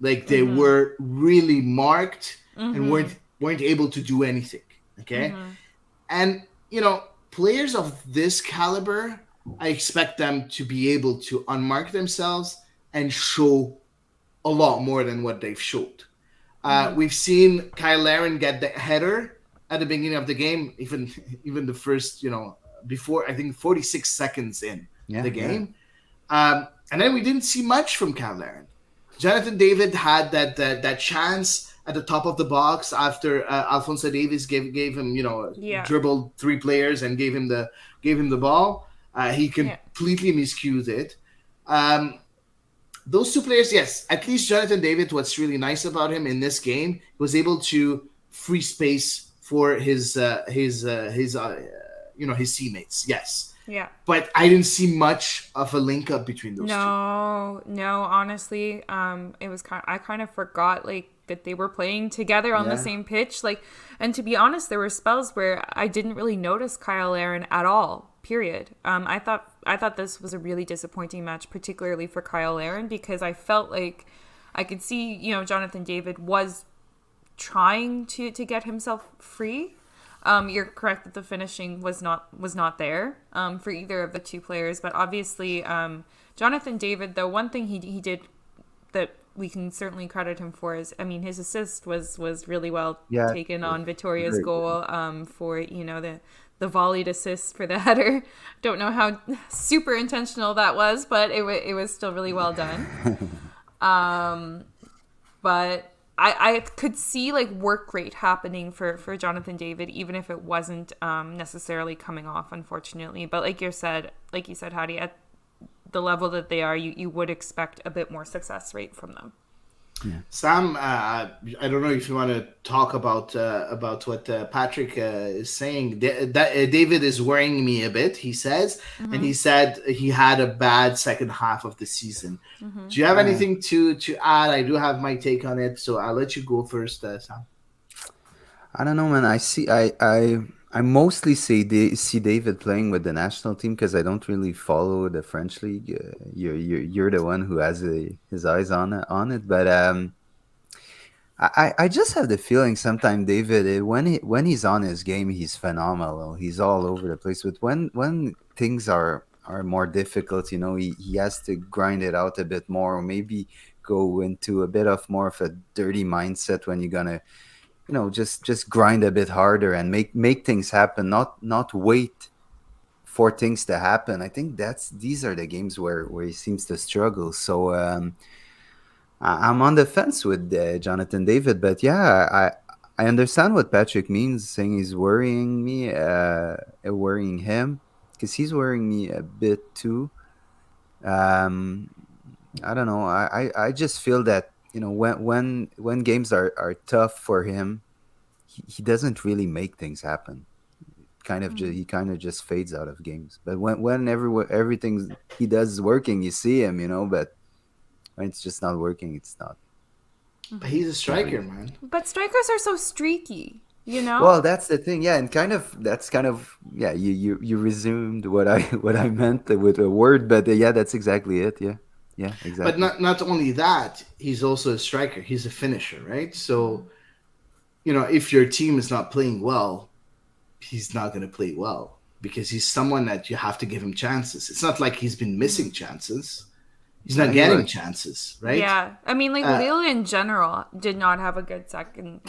Like they were really marked and weren't able to do anything. Okay, and players of this caliber, I expect them to be able to unmark themselves and show a lot more than what they've showed. We've seen Kyle Larin get the header at the beginning of the game, even the first, before I think 46 seconds in the game. And then we didn't see much from Kyle Larin. Jonathan David had that chance at the top of the box after Alphonso Davies gave him, dribbled three players and gave him the ball. He completely miscued it. Those two players, yes, at least Jonathan David, what's really nice about him in this game, he was able to free space for his teammates. Yes. Yeah. But I didn't see much of a link up between those two. No, honestly, it was I kind of forgot that they were playing together on the same pitch. And to be honest, there were spells where I didn't really notice Kyle Larin at all. Period. I thought this was a really disappointing match, particularly for Kyle Larin, because I felt like I could see, Jonathan David was trying to get himself free. You're correct that the finishing was not there for either of the two players, but obviously Jonathan David, though, one thing he did that we can certainly credit him for is, his assist was really well taken on Vitoria's goal for the volleyed assist for the header. Don't know how super intentional that was, but it was still really well done. But I could see work rate happening for Jonathan David, even if it wasn't necessarily coming off, unfortunately. But like you said, Hady, at the level that they are, you would expect a bit more success rate from them. Yeah. Sam, I don't know if you want to talk about what Patrick is saying. David is worrying me a bit, he says, and he said he had a bad second half of the season. Do you have anything to add? I do have my take on it, so I'll let you go first, Sam. I don't know, man. I mostly see David playing with the national team because I don't really follow the French league. You're the one who has his eyes on it. But I just have the feeling sometimes David, when he's on his game, he's phenomenal. He's all over the place. But when things are more difficult, he has to grind it out a bit more, or maybe go into a bit of more of a dirty mindset when you're gonna just grind a bit harder and make things happen, not wait for things to happen. I think these are the games where he seems to struggle. So I'm on the fence with Jonathan David, but I understand what Patrick means, saying he's worrying me, worrying him, because he's worrying me a bit too. I don't know. I just feel that when games are tough for him, he doesn't really make things happen. He kind of just fades out of games. But when everything he does is working, you see him, But when it's just not working, it's not. But he's a striker, man. But strikers are so streaky, Well, that's the thing, yeah, and You resumed what I meant with a word, but that's exactly it, yeah. Yeah, exactly. But not only that, he's also a striker. He's a finisher, right? So, if your team is not playing well, he's not going to play well because he's someone that you have to give him chances. It's not like he's been missing chances. He's not getting chances, right? Yeah. Lille in general did not have a good second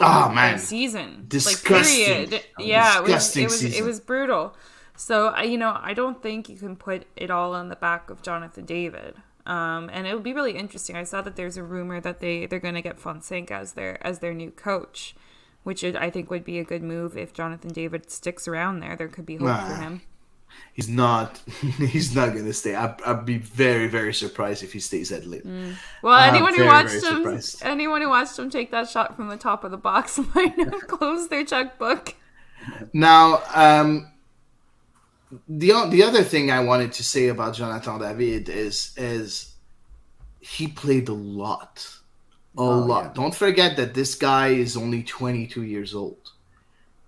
season. Disgusting. Period. Yeah, disgusting it was brutal. So, I don't think you can put it all on the back of Jonathan David. And it would be really interesting. I saw that there's a rumor that they're going to get Fonseca as their new coach, which I think would be a good move if Jonathan David sticks around there. There could be hope for him. He's not. He's not going to stay. I'd be very, very surprised if he stays at Lille. Well, anyone who watched him take that shot from the top of the box might have closed their checkbook. Now, the other thing I wanted to say about Jonathan David is he played a lot. Yeah. Don't forget that this guy is only 22 years old.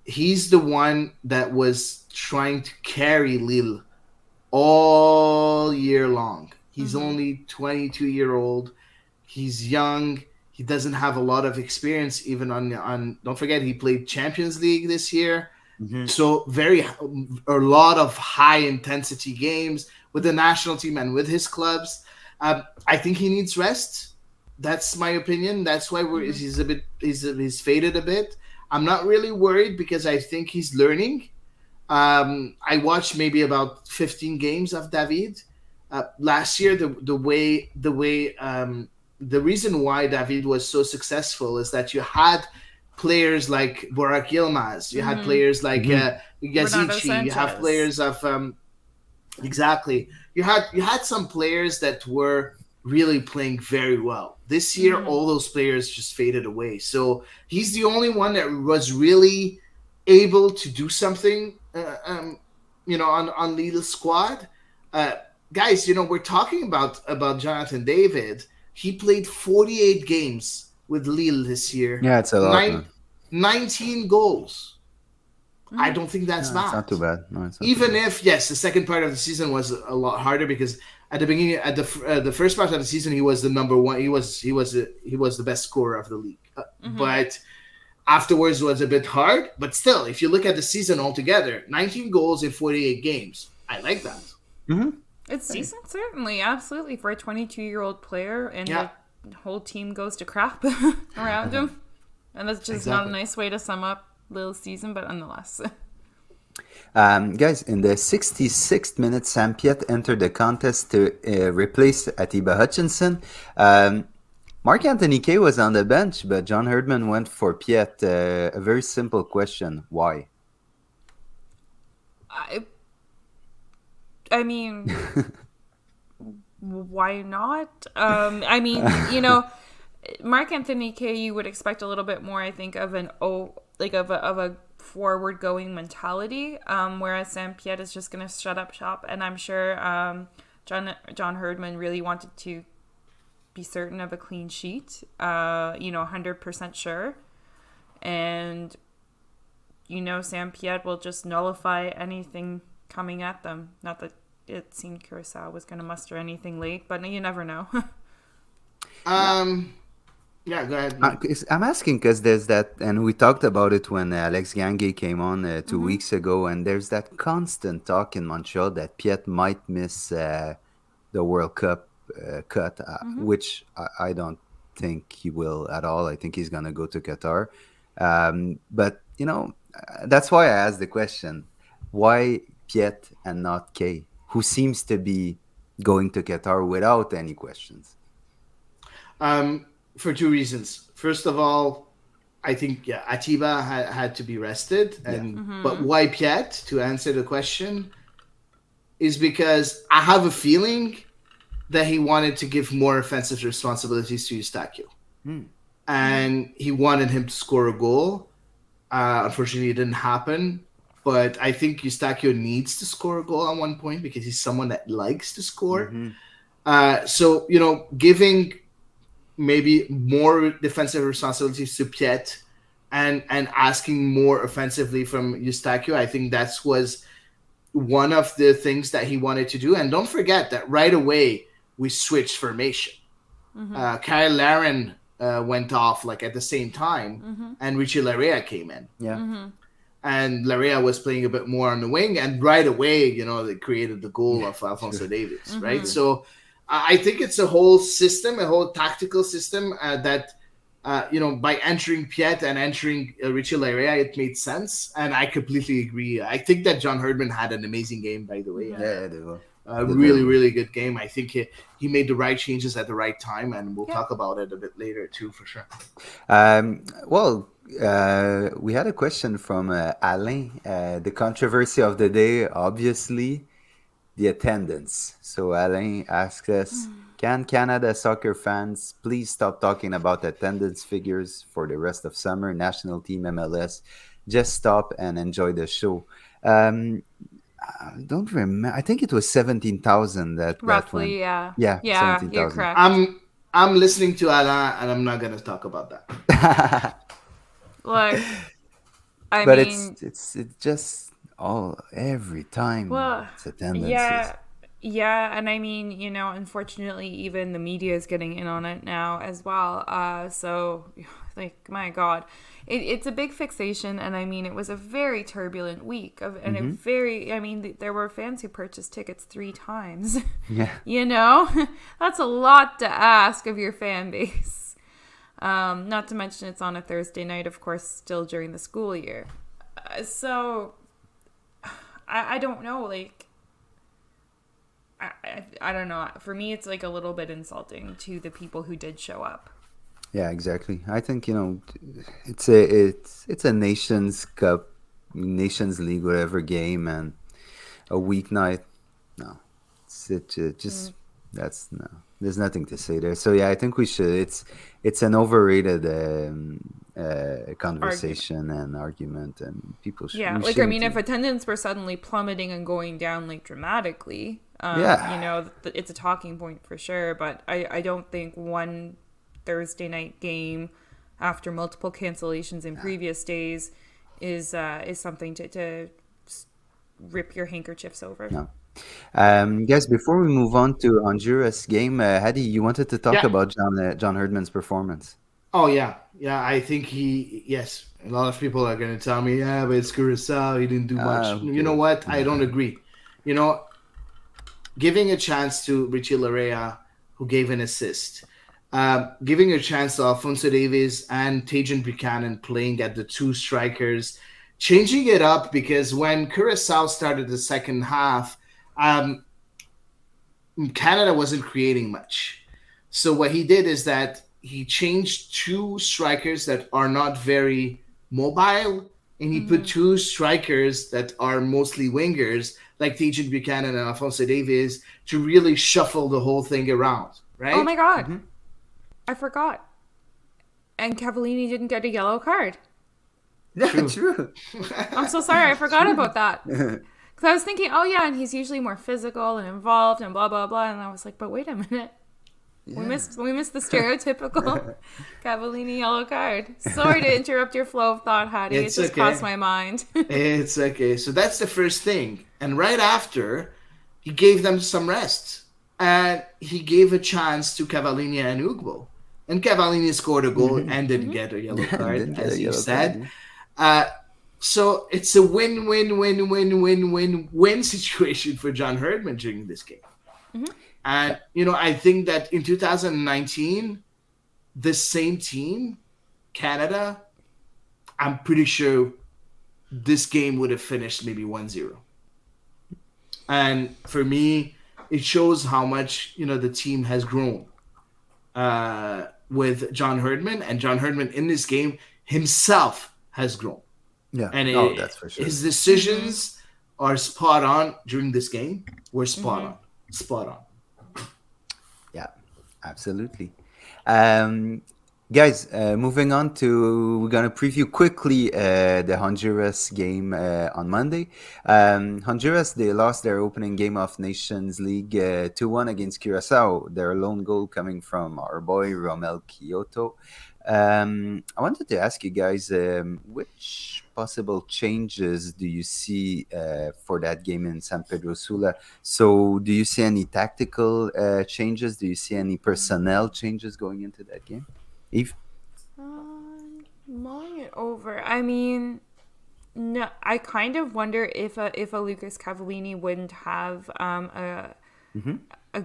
He's the one that was trying to carry Lille all year long. He's only 22-year-old. He's young. He doesn't have a lot of experience even on don't forget he played Champions League this year. So a lot of high intensity games with the national team and with his clubs. I think he needs rest. That's my opinion. That's why he's faded a bit. I'm not really worried because I think he's learning. I watched maybe about 15 games of David last year. The reason why David was so successful is that you had players like Burak Yilmaz, you had players like Gazici, you have players of exactly. You had some players that were really playing very well. This year, all those players just faded away. So he's the only one that was really able to do something, on Lille's squad. Guys, we're talking about Jonathan David. He played 48 games with Lille this year. Yeah, it's a lot. 19 goals. I don't think that's bad. It's not too bad. No, it's not Even if, yes, the second part of the season was a lot harder because at the beginning, at the first part of the season, he was the number one. He was the best scorer of the league. But afterwards was a bit hard. But still, if you look at the season altogether, 19 goals in 48 games. I like that. It's decent, certainly, absolutely, for a 22-year-old player, and the whole team goes to crap around him. And that's just not a nice way to sum up Lille's season, but nonetheless. Guys, in the 66th minute, Sam Piet entered the contest to replace Atiba Hutchinson. Marc-Anthony Kaye was on the bench, but John Herdman went for Piet. A very simple question. Why? I mean, why not? Marc-Anthony Kaye, you would expect a little bit more, I think, of a forward-going mentality, whereas Sam Piet is just going to shut up shop. And I'm sure John Herdman really wanted to be certain of a clean sheet, 100% sure. And, Sam Piet will just nullify anything coming at them. Not that it seemed Curacao was going to muster anything late, but you never know. Yeah, go ahead. I'm asking because there's that, and we talked about it when Alex Gangue came on 2 weeks ago, and there's that constant talk in Montreal that Piet might miss the World Cup cut, which I don't think he will at all. I think he's going to go to Qatar. But, that's why I asked the question, why Piet and not Kaye, who seems to be going to Qatar without any questions? For two reasons. First of all, I think Atiba had to be rested, but why Piet? To answer the question, is because I have a feeling that he wanted to give more offensive responsibilities to Eustáquio, and he wanted him to score a goal. Unfortunately, it didn't happen. But I think Eustáquio needs to score a goal at one point because he's someone that likes to score. So giving maybe more defensive responsibilities to Piet and asking more offensively from Eustáquio, I think that was one of the things that he wanted to do. And don't forget that right away we switched formation. Kyle Larin went off at the same time, and Richie Larea came in. And Larea was playing a bit more on the wing, and right away, they created the goal of Alphonso Davies, right? So I think it's a whole system, a whole tactical system that, by entering Piet and entering Richie Larea, it made sense. And I completely agree. I think that John Herdman had an amazing game, by the way. A Did really, very well. really good game. I think he made the right changes at the right time, and we'll Yeah. talk about it a bit later too, for sure. Well, we had a question from Alain. The controversy of the day, obviously, the attendance. So Alain asks us, can Canada soccer fans please stop talking about attendance figures for the rest of summer? National team MLS, just stop and enjoy the show. Um, I don't remember. I think it was 17,000 that went. Roughly, yeah. Yeah, Yeah, you're 17,000. correct. I'm listening to Alain, and I'm not gonna talk about that. Look, I But it's mean, it's it's just all every time well, it's attendances. yeah, yeah, and I mean, unfortunately, even the media is getting in on it now as well. So, like, my God, it's a big fixation, and I mean, it was a very turbulent week and a Hmm. very, I mean, there were fans who purchased tickets 3 times. Yeah. That's a lot to ask of your fan base. Not to mention it's on a Thursday night, of course, still during the school year. So I don't know, like I don't know. For me, it's like a little bit insulting to the people who did show up. Yeah, exactly. I think it's a Nations Cup, Nations League, whatever game, and a weeknight. No, just that's no. There's nothing to say there. So yeah, I think we should. It's an overrated Argument. conversation and argument, and Yeah, we like I shouldn't. mean, if attendance were suddenly plummeting and going down like dramatically, Yeah, it's a talking point for sure. But I don't think one Thursday night game after multiple cancellations in previous days is something to rip your handkerchiefs over. no. Guys, before we move on to Honduras game, Hadi, you wanted to talk Yeah. about John Herdman's performance. Oh yeah, yeah. I think yes. A lot of people are gonna tell me, yeah, but it's Curacao. He didn't do much. Who You know cares? what? I don't agree. You know, giving a chance to Richie Larea, who gave an assist, giving a chance to Alfonso Davies and Tajan Buchanan playing at the two strikers, changing it up because when Curacao started the second half, um, Canada wasn't creating much. So what he did is that he changed two strikers that are not very mobile, and he put two strikers that are mostly wingers, like Tejan Buchanan and Alfonso Davies, to really shuffle the whole thing around, Oh my right? God, Hmm. I forgot. And Cavallini didn't get a yellow card. Yeah, True. true. I'm so sorry, I forgot about that. Because I was thinking, oh yeah, and he's usually more physical and involved and blah blah blah, and I was like, but wait a minute, we missed the stereotypical Cavallini yellow card. Sorry to interrupt your flow of thought, Hattie. It It's just okay. crossed my mind. It's okay. So that's the first thing. And right after, he gave them some rest. And he gave a chance to Cavallini and Ugbo. And Cavallini scored a goal and didn't get a yellow card, Didn't get a as you yellow card. said. Yeah. So it's a win-win-win-win-win-win-win situation for John Herdman during this game. And, I think that in 2019, this same team, Canada, I'm pretty sure this game would have finished maybe 1-0. And for me, it shows how much, the team has grown with John Herdman. And John Herdman in this game himself has grown. Yeah. And That's for sure. his decisions are spot on during this game. We're spot on. Spot on. Yeah, absolutely. Guys, moving on to, we're going to preview quickly the Honduras game on Monday. Honduras, they lost their opening game of Nations League 2-1 against Curacao, their lone goal coming from our boy Romel Kyoto. I wanted to ask you guys, which possible changes do you see for that game in San Pedro Sula? So do you see any tactical changes? Do you see any personnel changes going into that game? Eve? Mulling it over. I mean, no. I kind of wonder if a Lucas Cavallini wouldn't have a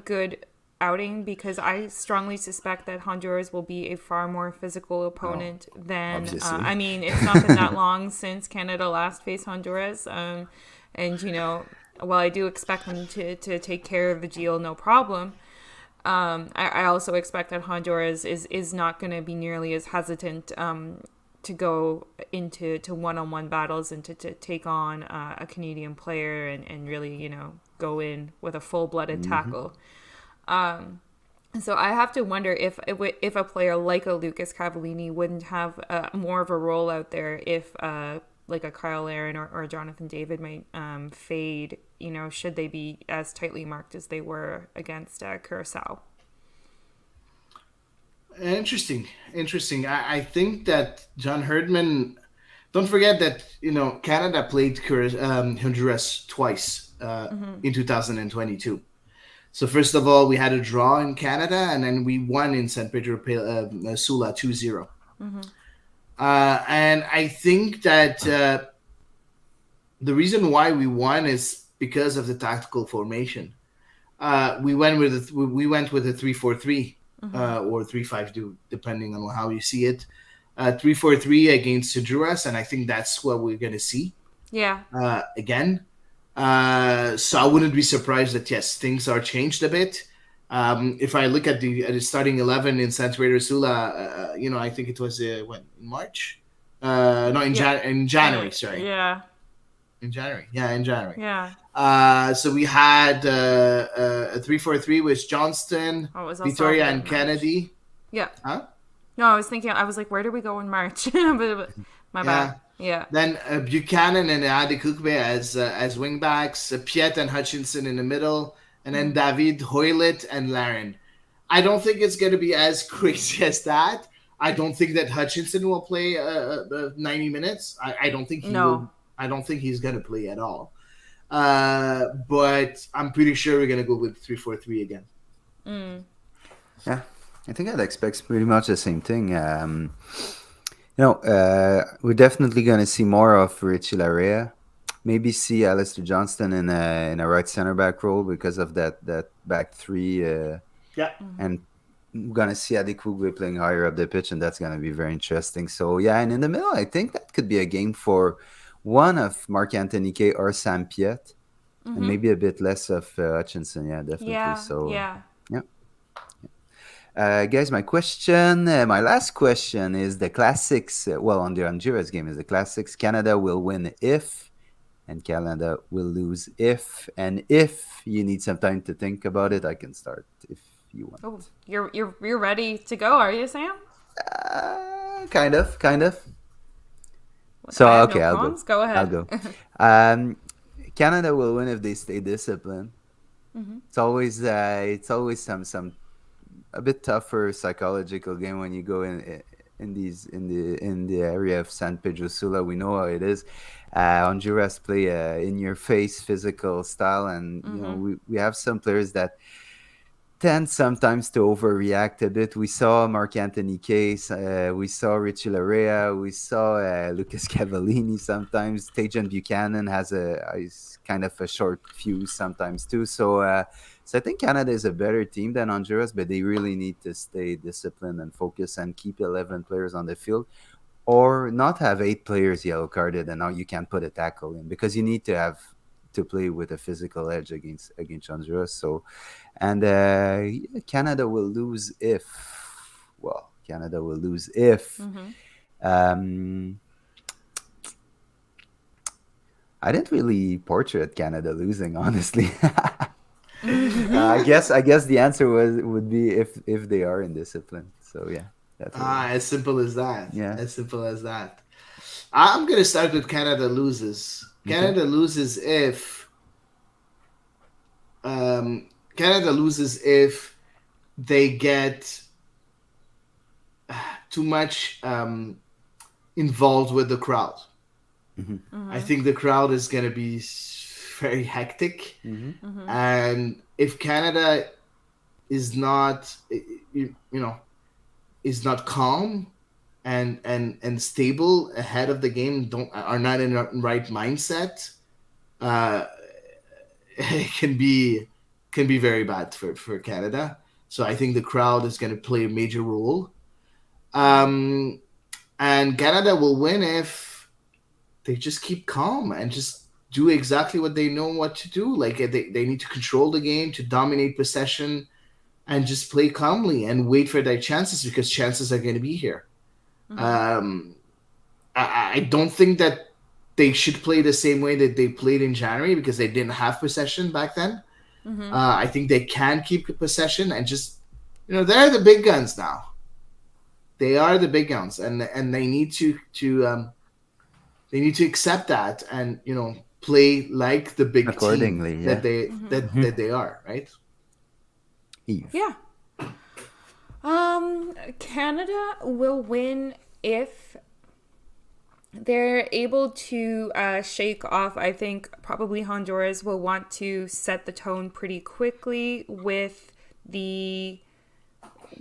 good outing, because I strongly suspect that Honduras will be a far more physical opponent than. Obviously. I mean, it's not been that long since Canada last faced Honduras, and while I do expect them to take care of the Geo no problem, I also expect that Honduras is not going to be nearly as hesitant to go into one-on-one battles and to take on a Canadian player and really, go in with a full-blooded tackle. So I have to wonder if a player like a Lucas Cavallini wouldn't have more of a role out there if like a Kyle Aaron or Jonathan David might fade, should they be as tightly marked as they were against Curacao. Interesting. I think that John Herdman. Don't forget that Canada played Honduras twice in 2022. So first of all, we had a draw in Canada, and then we won in San Pedro Sula 2-0. And I think that the reason why we won is because of the tactical formation. We went with a 3-4-3 or 3-5-2, depending on how you see it. 3-4-3 against Honduras, and I think that's what we're going to see. Yeah. Again. So I wouldn't be surprised that, yes, things are changed a bit. If I look at the starting 11 in San Pedro Sula, I think it was in March? In January, sorry. Yeah. In January. Yeah, in January. Yeah. So we had a 3-4-3 with Johnston, Victoria, and Kennedy. Yeah. Huh? No, I was like, where do we go in March? but my bad. Yeah. Then Buchanan and Adekugbe as wingbacks, Piet and Hutchinson in the middle, and then David, Hoylett, and Laren. I don't think it's going to be as crazy as that. I don't think that Hutchinson will play 90 minutes. I don't think he will. I don't think he's going to play at all. But I'm pretty sure we're going to go with 3-4-3 again. Yeah, I think I'd expect pretty much the same thing. We're definitely going to see more of Richie Larea. Maybe see Alistair Johnston in a right center back role because of that back three. And we're going to see Adekugbe playing higher up the pitch, and that's going to be very interesting. So, yeah, and in the middle, I think that could be a game for one of Marc-Anthony Kaye or Sam Piet, and maybe a bit less of Hutchinson. Yeah, definitely. Yeah, so, yeah. Guys, my last question is the classics. On the Honduras game is the classics. Canada will win if, and Canada will lose if. And if you need some time to think about it, I can start if you want. Oh, you're ready to go, are you, Sam? Kind of. So okay, I'll go. Go ahead. I'll go. Canada will win if they stay disciplined. It's always some a bit tougher psychological game when you go in the area of San Pedro Sula. We know how it is. Honduras play in your face physical style, and we have some players that tend sometimes to overreact a bit. We saw Marc-Anthony Kaye, we saw Richie Larea, we saw Lucas Cavallini sometimes. Tajan Buchanan has kind of a short fuse sometimes too. So I think Canada is a better team than Honduras, but they really need to stay disciplined and focus and keep 11 players on the field, or not have 8 players yellow carded, and now you can't put a tackle in because you need to play with a physical edge against Honduras. So, and Canada will lose if. I didn't really portrait Canada losing, honestly. I guess the answer would be if they are indisciplined. So yeah, that's as simple as that. Yeah, as simple as that. I'm gonna start with Canada loses. Canada loses if they get too much involved with the crowd. I think the crowd is going to be very hectic, and if Canada is not, is not calm and stable ahead of the game, are not in the right mindset, it can be very bad for Canada. So I think the crowd is going to play a major role, and Canada will win if they just keep calm and just do exactly what they know what to do. Like they need to control the game, to dominate possession, and just play calmly and wait for their chances because chances are going to be here. Mm-hmm. Um, I don't think that they should play the same way that they played in January because they didn't have possession back then. Mm-hmm. I think they can keep possession and just, they're the big guns now. They are the big guns, and they need to accept that and play like the big team accordingly. that Yeah. they Mm-hmm. that that they are, right? Eve. Yeah. Canada will win if they're able to shake off. I think probably Honduras will want to set the tone pretty quickly with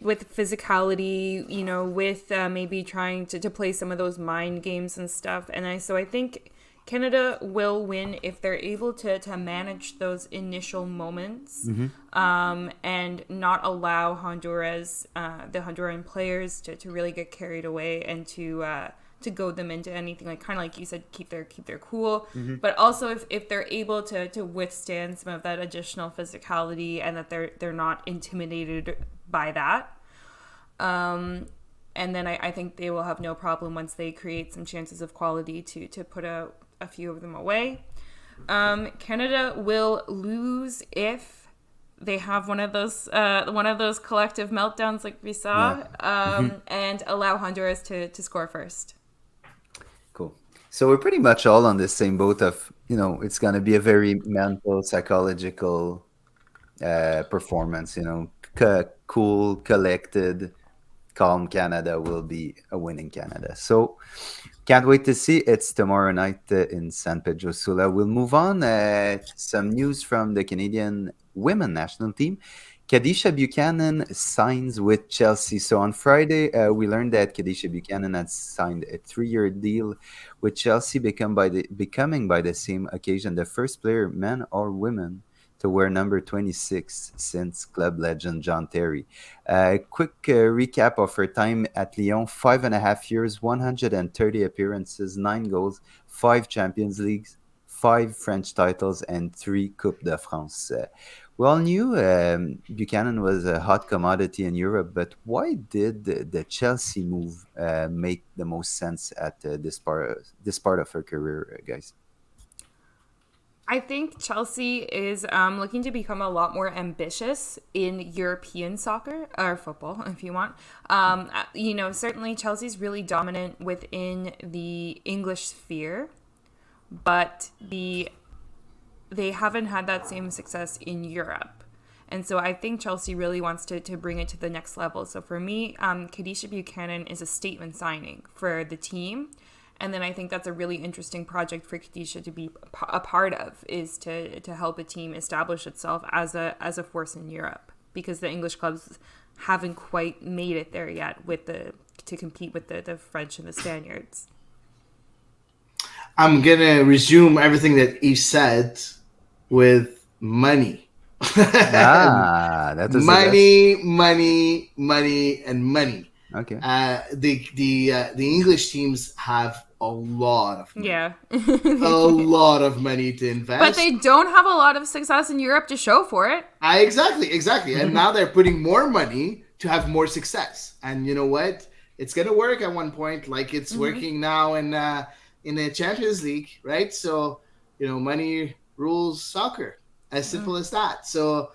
physicality, with maybe trying to play some of those mind games and stuff. And I think Canada will win if they're able to manage those initial moments, and not allow Honduras, the Honduran players, to really get carried away and to goad them into anything, like kind of like you said, keep their cool. But also if they're able to withstand some of that additional physicality and that they're not intimidated by that. And then I think they will have no problem once they create some chances of quality to put a few of them away. Canada will lose if they have one of those collective meltdowns like we saw, and allow Honduras to score first. Cool. So we're pretty much all on the same boat of, it's going to be a very mental, psychological performance, cool, collected, calm Canada will be a winning Canada. So can't wait to see. It's tomorrow night in San Pedro Sula. We'll move on to some news from the Canadian women national team. Kadisha Buchanan signs with Chelsea. So on Friday, we learned that Kadisha Buchanan had signed a 3-year deal with Chelsea, becoming by the same occasion the first player, men or women, to wear number 26 since club legend John Terry. Quick recap of her time at Lyon: 5.5 years, 130 appearances, 9 goals, 5 Champions Leagues, 5 French titles, and 3 Coupe de France. We all knew Buchanan was a hot commodity in Europe, but why did the Chelsea move make the most sense at this part of her career, guys? I think Chelsea is looking to become a lot more ambitious in European soccer, or football, if you want. Certainly Chelsea's really dominant within the English sphere, but they haven't had that same success in Europe. And so I think Chelsea really wants to bring it to the next level. So for me, Kadisha Buchanan is a statement signing for the team. And then I think that's a really interesting project for Kadisha to be a part of, is to help a team establish itself as a force in Europe, because the English clubs haven't quite made it there yet to compete with the French and the Spaniards. I'm gonna resume everything that Eve said with money. That was money, and money. Okay. The English teams have a lot of money. Yeah. A lot of money to invest. But they don't have a lot of success in Europe to show for it. Exactly. And now they're putting more money to have more success. And you know what? It's gonna work at one point, like it's working now in the Champions League, right? So, money rules soccer. As simple as that. So,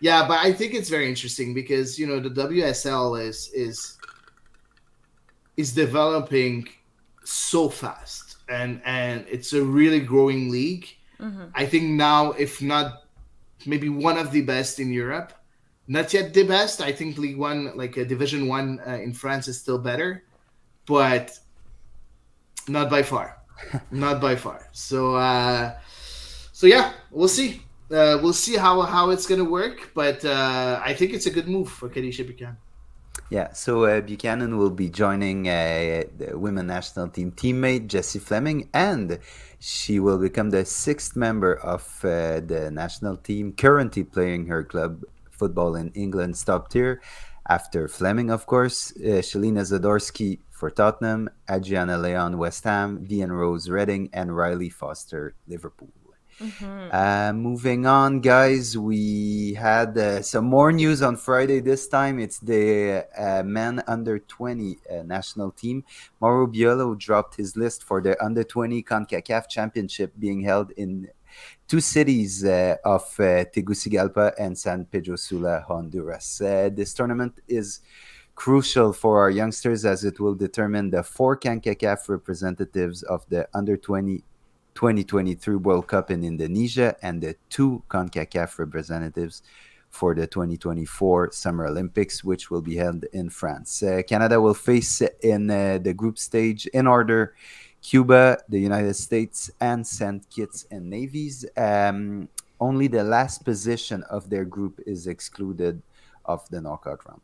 yeah, but I think it's very interesting because the WSL is developing so fast, and it's a really growing league. I think now, if not maybe one of the best in Europe, not yet the best. I think League One, like Division One in France, is still better, but not by far. Not by far. So yeah, we'll see. We'll see how it's gonna work, but I think it's a good move for Kadisha Buchanan. Yeah, so Buchanan will be joining the women national team teammate Jessie Fleming, and she will become the 6th member of the national team currently playing her club football in England's top tier. After Fleming, of course, Shelina Zadorsky for Tottenham, Adriana Leon, West Ham, Dean Rose, Reading, and Riley Foster, Liverpool. Moving on, guys, we had some more news on Friday. This time it's the men under 20 national team. Mauro Biolo dropped his list for the under 20 CONCACAF championship being held in two cities of Tegucigalpa and San Pedro Sula, Honduras. This tournament is crucial for our youngsters as it will determine the four CONCACAF representatives of the under 20 2023 World Cup in Indonesia and the two CONCACAF representatives for the 2024 Summer Olympics, which will be held in France. Canada will face in the group stage in order Cuba, the United States, and St. Kitts and Nevis. Only the last position of their group is excluded of the knockout round.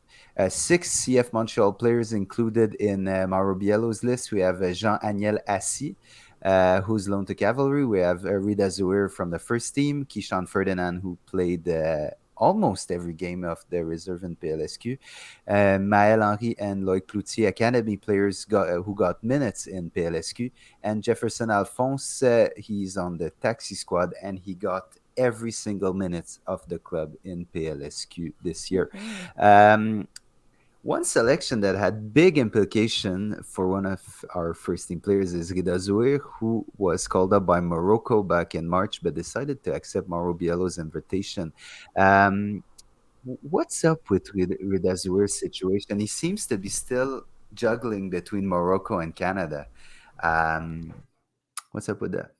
Six CF Montreal players included in Mauro Bielo's list. We have Jean-Aniel Assis, who's loaned to Cavalry. We have Rida Zouir from the first team, Kishan Ferdinand, who played almost every game of the reserve in PLSQ, Maël Henry and Loïc Cloutier, academy players who got minutes in PLSQ, and Jefferson Alphonse, he's on the taxi squad, and he got every single minute of the club in PLSQ this year. One selection that had big implication for one of our first team players is Rida Zouir, who was called up by Morocco back in March, but decided to accept Mauro Bielo's invitation. What's up with Rida Zouir's situation? He seems to be still juggling between Morocco and Canada. What's up with that?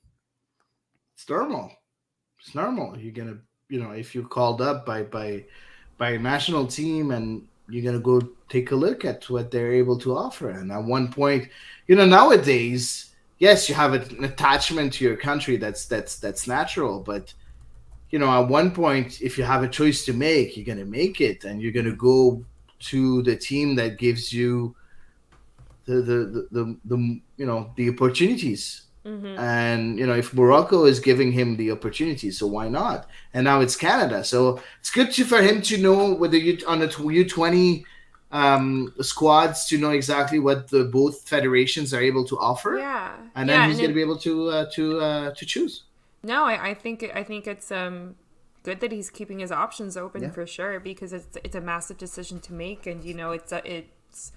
It's normal. It's normal. You're gonna, if you're called up by a national team and you're going to go take a look at what they're able to offer. And at one point, nowadays, yes, you have an attachment to your country. That's natural. But, at one point, if you have a choice to make, you're going to make it. And you're going to go to the team that gives you the opportunities. Mm-hmm. And if Morocco is giving him the opportunity, so why not? And now it's Canada, so it's good for him to know whether you on the U20 squads to know exactly what the both federations are able to offer. Yeah, and then he's going to be able to choose. No, I think it's good that he's keeping his options open for sure, because it's a massive decision to make, and it's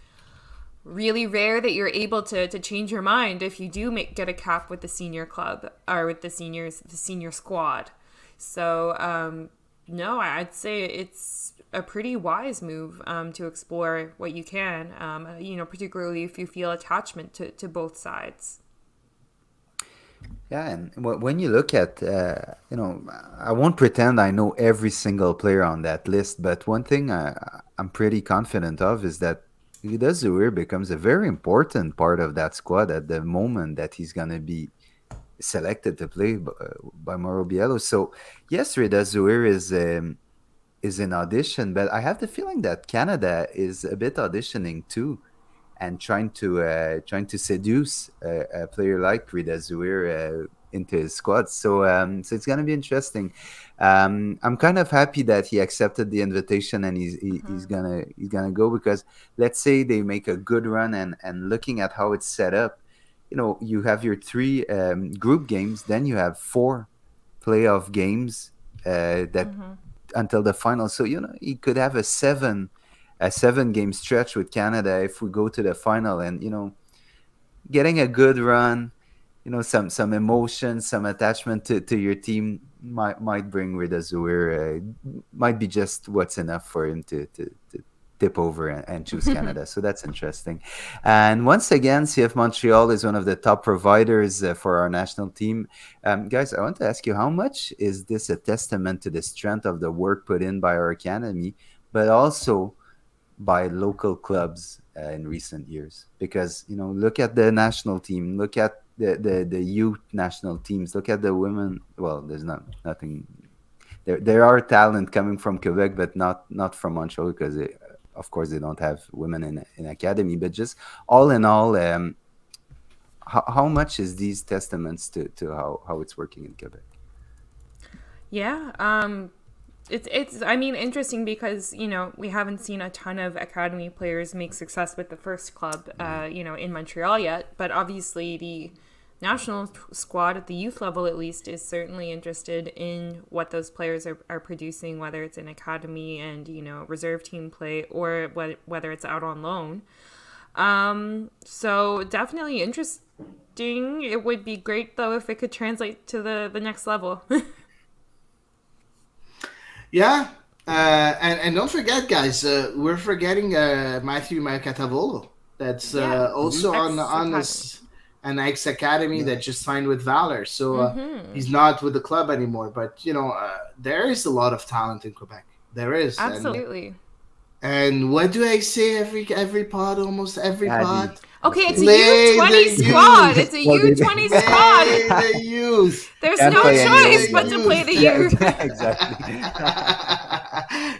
really rare that you're able to change your mind if you do get a cap with the senior club or with the senior squad. So no, I'd say it's a pretty wise move to explore what you can, particularly if you feel attachment to both sides. Yeah, and when you look at, I won't pretend I know every single player on that list, but one thing I'm pretty confident of is that Rida Zouir becomes a very important part of that squad at the moment that he's going to be selected to play by Mauro Bielo. So, yes, Rida Zouir is in audition, but I have the feeling that Canada is a bit auditioning too and trying to seduce a player like Rida Zouir into his squad. So it's going to be interesting. I'm kind of happy that he accepted the invitation and he's gonna go, because let's say they make a good run and looking at how it's set up, you have your three group games, then you have four playoff games until the final. So he could have a seven game stretch with Canada if we go to the final, and getting a good run. Some emotion, some attachment to your team might bring Rida Zouir. Might be just what's enough for him to tip over and choose Canada. So that's interesting. And once again, CF Montreal is one of the top providers for our national team. Guys, I want to ask you, how much is this a testament to the strength of the work put in by our academy, but also by local clubs in recent years? Because look at the national team, look at the youth national teams, look at the women. Well, there's nothing there are talent coming from Quebec, but not from Montreal, because of course they don't have women in academy. But just all in all, how much is these testaments to how it's working in Quebec? Yeah, It's I mean interesting because we haven't seen a ton of academy players make success with the first club in Montreal yet, but obviously the national squad at the youth level at least is certainly interested in what those players are producing, whether it's in academy and reserve team play or whether it's out on loan. So definitely interesting. It would be great though if it could translate to the next level. Yeah, and don't forget, guys, we're forgetting Matthew Macatavolo. That's Yeah. also on Ex-academy. this an ex academy that Yeah. just signed with Valor. So he's not with the club anymore. But there is a lot of talent in Quebec. There is, Absolutely. and what do I say every pod, almost every Hady. pod? Okay, it's a Play U20 the squad. youth. It's a Well, they- U20 Play squad. the youth. There's Can't no play any choice older. but to play the Yeah, youth. exactly.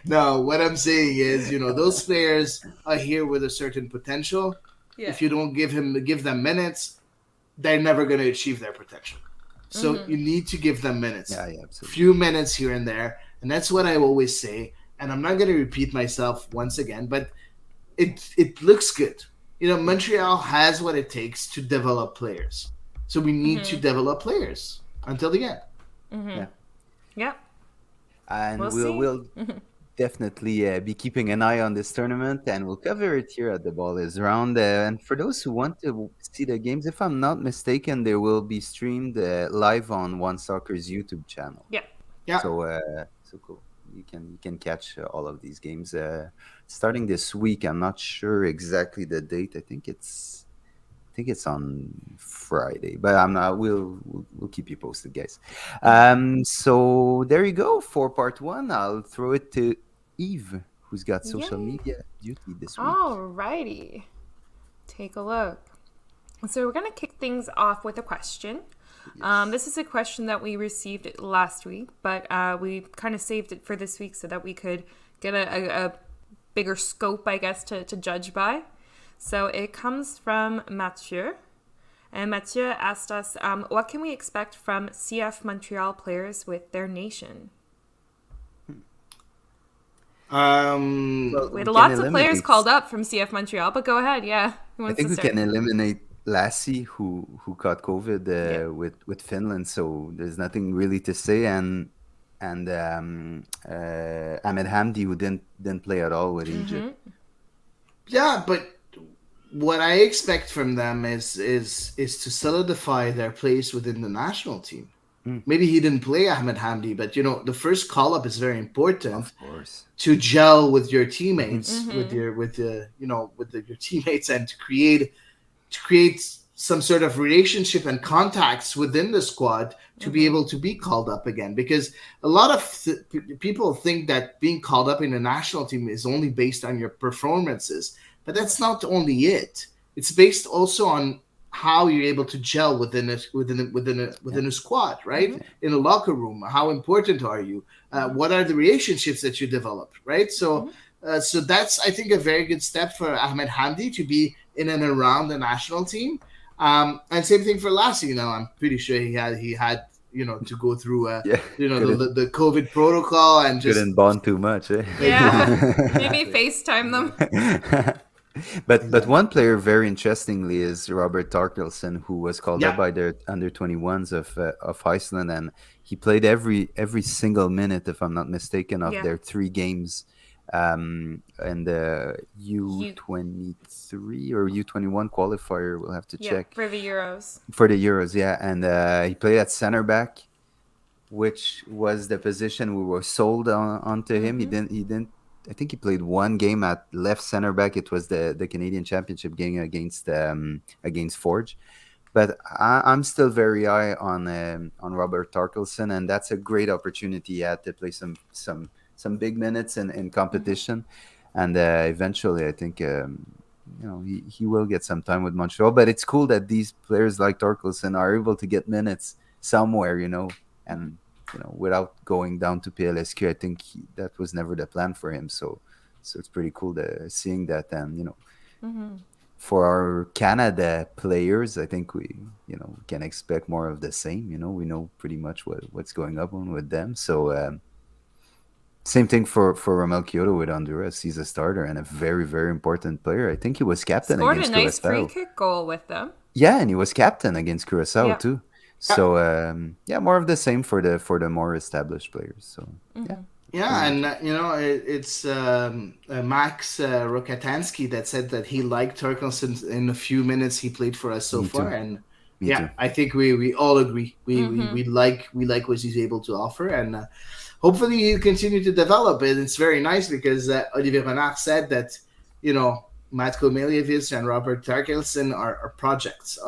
No, what I'm saying is, those players are here with a certain potential. Yeah. If you don't give them minutes, they're never going to achieve their potential. So you need to give them minutes. Yeah, absolutely. Few minutes here and there, and that's what I always say. And I'm not going to repeat myself once again, but it looks good. Montreal has what it takes to develop players. So we need to develop players until the end. Yeah. Yep. And We'll we'll see. definitely be keeping an eye on this tournament, and we'll cover it here at the Ball is Round. And for those who want to see the games, if I'm not mistaken, they will be streamed live on One Soccer's YouTube channel. Yeah. Yeah. So cool. You can catch all of these games starting this week. I'm not sure exactly the date. I think it's on Friday, but I'm not. We'll keep you posted, guys. So there you go for part one. I'll throw it to Eve, who's got social Yay. media duty this week. Alrighty. Take a look. So we're going to kick things off with a question. This is a question that we received last week, but we kind of saved it for this week so that we could get a bigger scope, I guess, to judge by. So it comes from Mathieu. And Mathieu asked us, what can we expect from CF Montreal players with their nation? Well, We had can lots of players eliminate- called up from CF Montreal, but go ahead, yeah. Who I wants think to we start? can eliminate Lassie, who caught COVID with Finland. So there's nothing really to say, and Ahmed Hamdi, who didn't play at all with Egypt. Yeah, but what I expect from them is to solidify their place within the national team. Maybe he didn't play Ahmed Hamdi, but the first call up is very important. Of course. To gel with your teammates, with your teammates, and to create some sort of relationship and contacts within the squad to be able to be called up again. Because a lot of people think that being called up in a national team is only based on your performances, but that's not only it. It's based also on how you're able to gel within a squad, right? In a locker room, how important are you? What are the relationships that you develop, right? So that's, I think, a very good step for Ahmed Hamdi to be in and around the national team. And same thing for Lassie. I'm pretty sure he had to go through the COVID protocol and just Couldn't bond too much, eh? Yeah, maybe FaceTime them. But one player, very interestingly, is Robert Torkelson, who was called up by the under-21s of Iceland, and he played every single minute, if I'm not mistaken, of their 3 games, and the U23 or U21 qualifier. We'll have to check for the Euros. For the Euros, yeah, and he played at center back, which was the position we were sold onto him. He didn't. I think he played 1 game at left center back. It was the Canadian Championship game against Forge. But I'm still very high on Robert Torkelson, and that's a great opportunity he had to play some big minutes in competition. And eventually, I think he will get some time with Montreal. But it's cool that these players like Torkelson are able to get minutes somewhere, and without going down to PLSQ. I think that was never the plan for him. So it's pretty cool seeing that. And for our Canada players, I think we can expect more of the same. We know pretty much what's going on with them. So Same thing for Romel Kyoto with Honduras. He's a starter and a very, very important player. I think he was captain Scored a against nice free Curacao. kick goal with them. Yeah, and he was captain against Curacao Yeah. too. So yeah, more of the same for the more established players. So yeah. Yeah, and it's Max Rokatansky that said that he liked Torkelson in a few minutes he played for us so Me far, too. and Me too. I think we all agree. We like what he's able to offer, and hopefully he'll continue to develop. And it's very nice because Olivier Renard said that Matko Miljevic and Robert Torkelson are projects,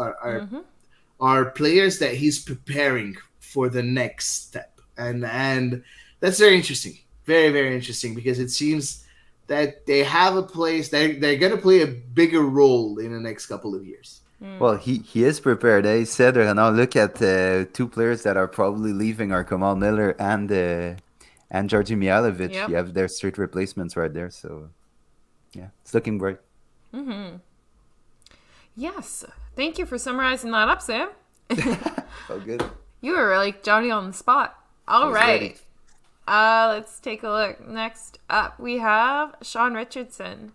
are players that he's preparing for the next step, and that's very interesting, very, very interesting, because it seems that they have a place. They're going to play a bigger role in the next couple of years. Well, he is prepared. He said, now look at two players that are probably leaving are Kamal Miller and Georgi Mihailovic. Yep. You have their straight replacements right there. So yeah, it's looking bright. Yes. Thank you for summarizing that up, Sam. Oh, good. You were like Johnny on the spot. All right. ready. Let's take a look. Next up, we have Sean Richardson.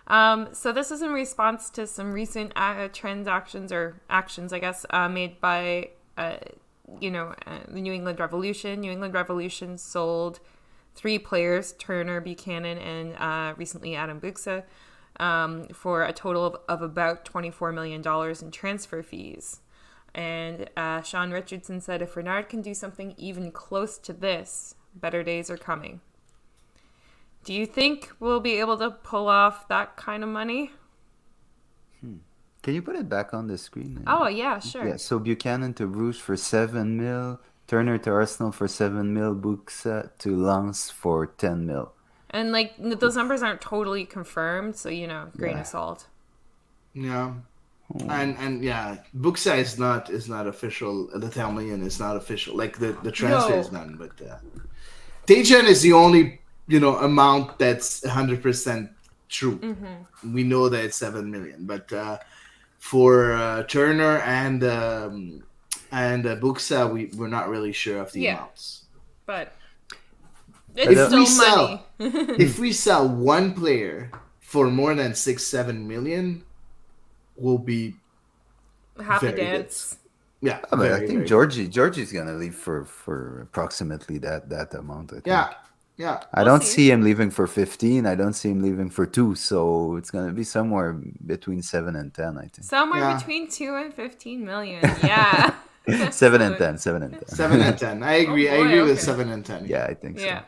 So this is in response to some recent transactions or actions, I guess, made by, the New England Revolution. New England Revolution sold 3 players, Turner, Buchanan, and recently Adam Buksa, for a total of about $24 million in transfer fees. And Sean Richardson said, if Renard can do something even close to this, better days are coming. Do you think we'll be able to pull off that kind of money? Can you put it back on the screen? Oh, yeah, sure. Yeah, so Buchanan to Bruges for 7 mil, Turner to Arsenal for 7 mil, Buksa to Lens for 10 mil. And, those numbers aren't totally confirmed, so, grain of salt. Yeah. And yeah, Buksa is not official. The 10 million is not official. Like the transfer is none, but Dejan is the only amount that's 100% true. We know that it's 7 million, but for Turner and Buksa, we're not really sure of the amounts. But it's still money. If we sell one player for more than 6-7 million, we'll be happy dance. Good. Yeah, but I think Georgie's gonna leave for approximately that amount. I think. Yeah. I don't see him leaving for 15. I don't see him leaving for 2. So it's gonna be somewhere between 7 and 10. I think. Somewhere between 2 and 15 million. Yeah. 7 and 10. 7 and 10. 7 and 10. I agree. I agree with 7 and 10. Yeah, I think so. Yeah.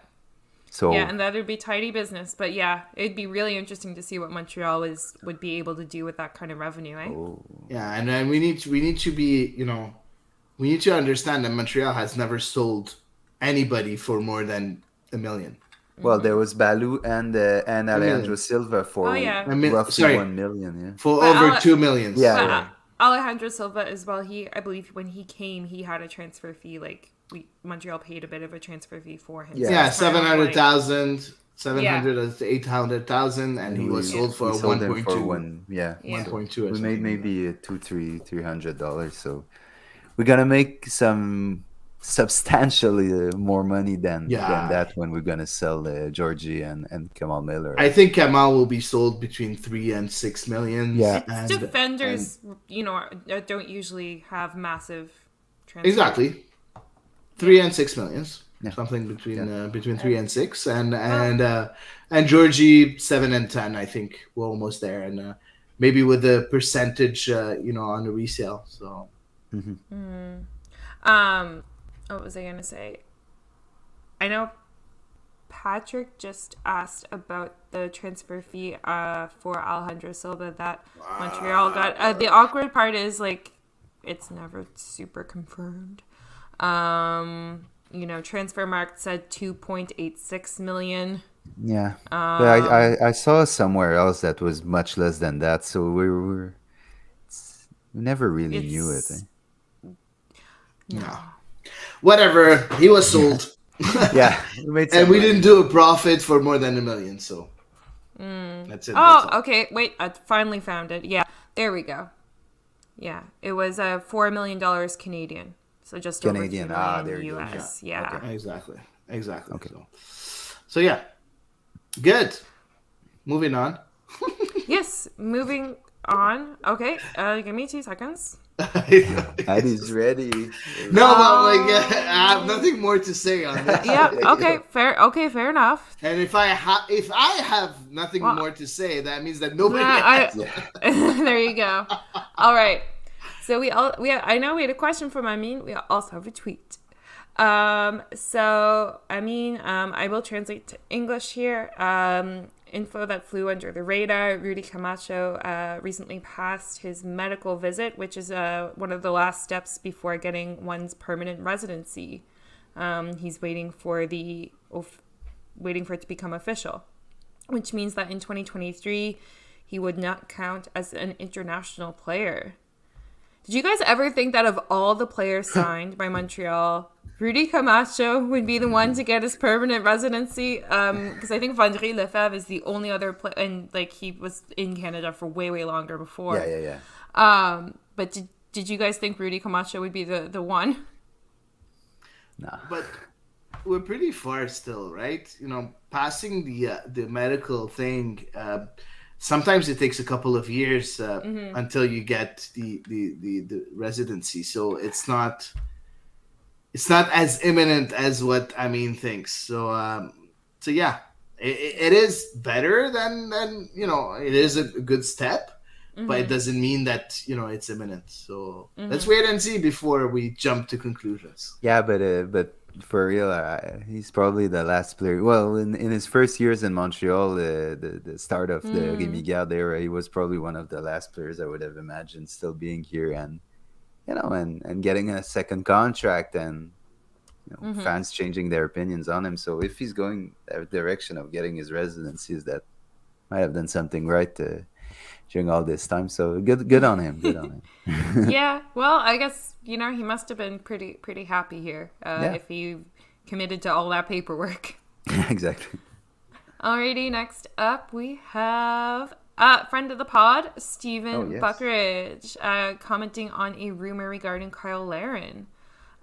So yeah, and that would be tidy business. But yeah, it'd be really interesting to see what Montreal would be able to do with that kind of revenue, eh? Oh. Yeah, and then we need to be, we need to understand that Montreal has never sold anybody for more than $1 million. Well, there was Balu and Alejandro Silva for roughly 1 million. Yeah, for over 2 million. Yeah. Alejandro Silva as well. I believe when he came, he had a transfer fee. Montreal paid a bit of a transfer fee for him. Yeah, 700,000, 700 to 800,000, and he was sold for 1.2. 1.2. We made maybe $300. So we're gonna make some substantially more money than that when we're gonna sell Georgie and Kamal Miller. I think Kamal will be sold between 3 and 6 million. Yeah, and defenders, don't usually have massive transfer. Exactly. 3 and 6 millions, something between 3 and 6, and Georgie 7 and 10. I think we're almost there, and maybe with the percentage, on the resale. So, what was I gonna say? I know Patrick just asked about the transfer fee for Alejandro Silva that Montreal got. The awkward part is it's never super confirmed. Transfermarkt said 2.86 million. Yeah, but I saw somewhere else that was much less than that. So we never really knew it. No, whatever. He was sold. Yeah, we didn't do a profit for more than $1 million. So that's it. Okay. Wait, I finally found it. Yeah, there we go. Yeah, it was $4 million Canadian. So just Canadian. over $2 million there you US. go. Yeah. Okay. Exactly. Okay. So yeah, good. Moving on. Yes, moving on. Okay, give me 2 seconds. Hady's ready. No, but like I have nothing more to say on this. Yeah. Okay. Fair. Okay. Fair enough. And if I have nothing Well, more to say, that means that nobody I. has. Yeah. There you go. All right. So I know we had a question from Amin. We also have a tweet. So Amin, I will translate to English here. Info that flew under the radar. Rudy Camacho recently passed his medical visit, which is one of the last steps before getting one's permanent residency. He's waiting for it to become official, which means that in 2023 he would not count as an international player. Did you guys ever think that of all the players signed by Montreal, Rudy Camacho would be the one to get his permanent residency? Because I think Vandré Lefebvre is the only other player, and like he was in Canada for way, way longer before. Yeah. But did you guys think Rudy Camacho would be the one? Nah. But we're pretty far still, right? Passing the medical thing. Sometimes it takes a couple of years until you get the residency. So it's not as imminent as what Amin thinks. So yeah, it is better than it is a good step, but it doesn't mean that it's imminent. So let's wait and see before we jump to conclusions. Yeah, but for real, he's probably the last player. Well, in his first years in Montreal, the start of the Rémi Garde era, he was probably one of the last players I would have imagined still being here and and getting a second contract and fans changing their opinions on him. So if he's going that direction of getting his residencies, that might have done something right during all this time. So good on him. Good on him. Yeah. Well, I guess he must have been pretty happy here if he committed to all that paperwork. Exactly. Alrighty. Next up, we have friend of the pod, Stephen Buckridge, commenting on a rumor regarding Kyle Larin.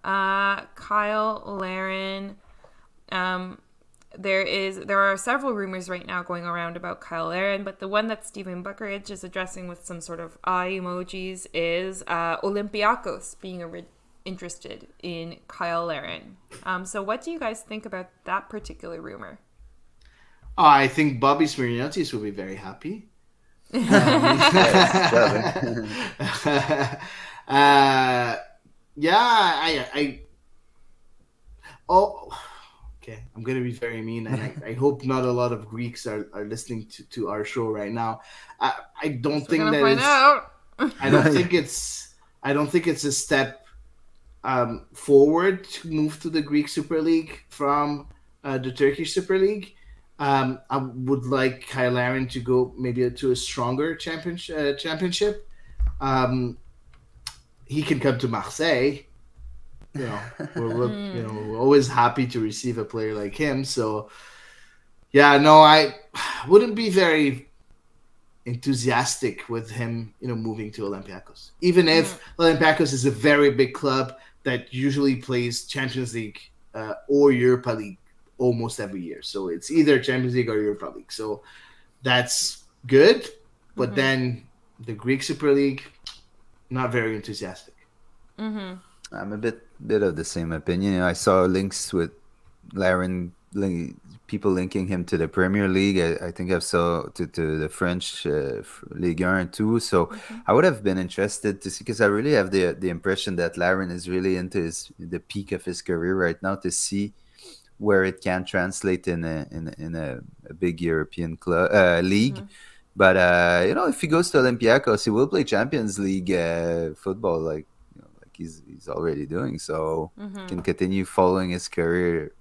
Kyle Larin. There are several rumors right now going around about Kyle Larin, but the one that Stephen Buckridge is addressing with some sort of eye emojis is Olympiacos being interested in Kyle Larin. So what do you guys think about that particular rumor? I think Bobby Smirniotis will be very happy. Okay, I'm gonna be very mean, and I hope not a lot of Greeks are listening to our show right now. I don't think that it's. I don't think it's a step forward to move to the Greek Super League from the Turkish Super League. I would like Kyle Larin to go maybe to a stronger championship. He can come to Marseille. We're always happy to receive a player like him. So, yeah, no, I wouldn't be very enthusiastic with him, moving to Olympiacos. Even if Olympiacos is a very big club that usually plays Champions League or Europa League almost every year. So it's either Champions League or Europa League. So that's good. But then the Greek Super League, not very enthusiastic. I'm a bit of the same opinion. I saw links with Larin, people linking him to the Premier League. I think I saw to the French Ligue 1 too. So I would have been interested to see, because I really have the impression that Larin is really into the peak of his career right now, to see where it can translate in a big European club league. But if he goes to Olympiacos, he will play Champions League football, like he's already doing. So can continue following his career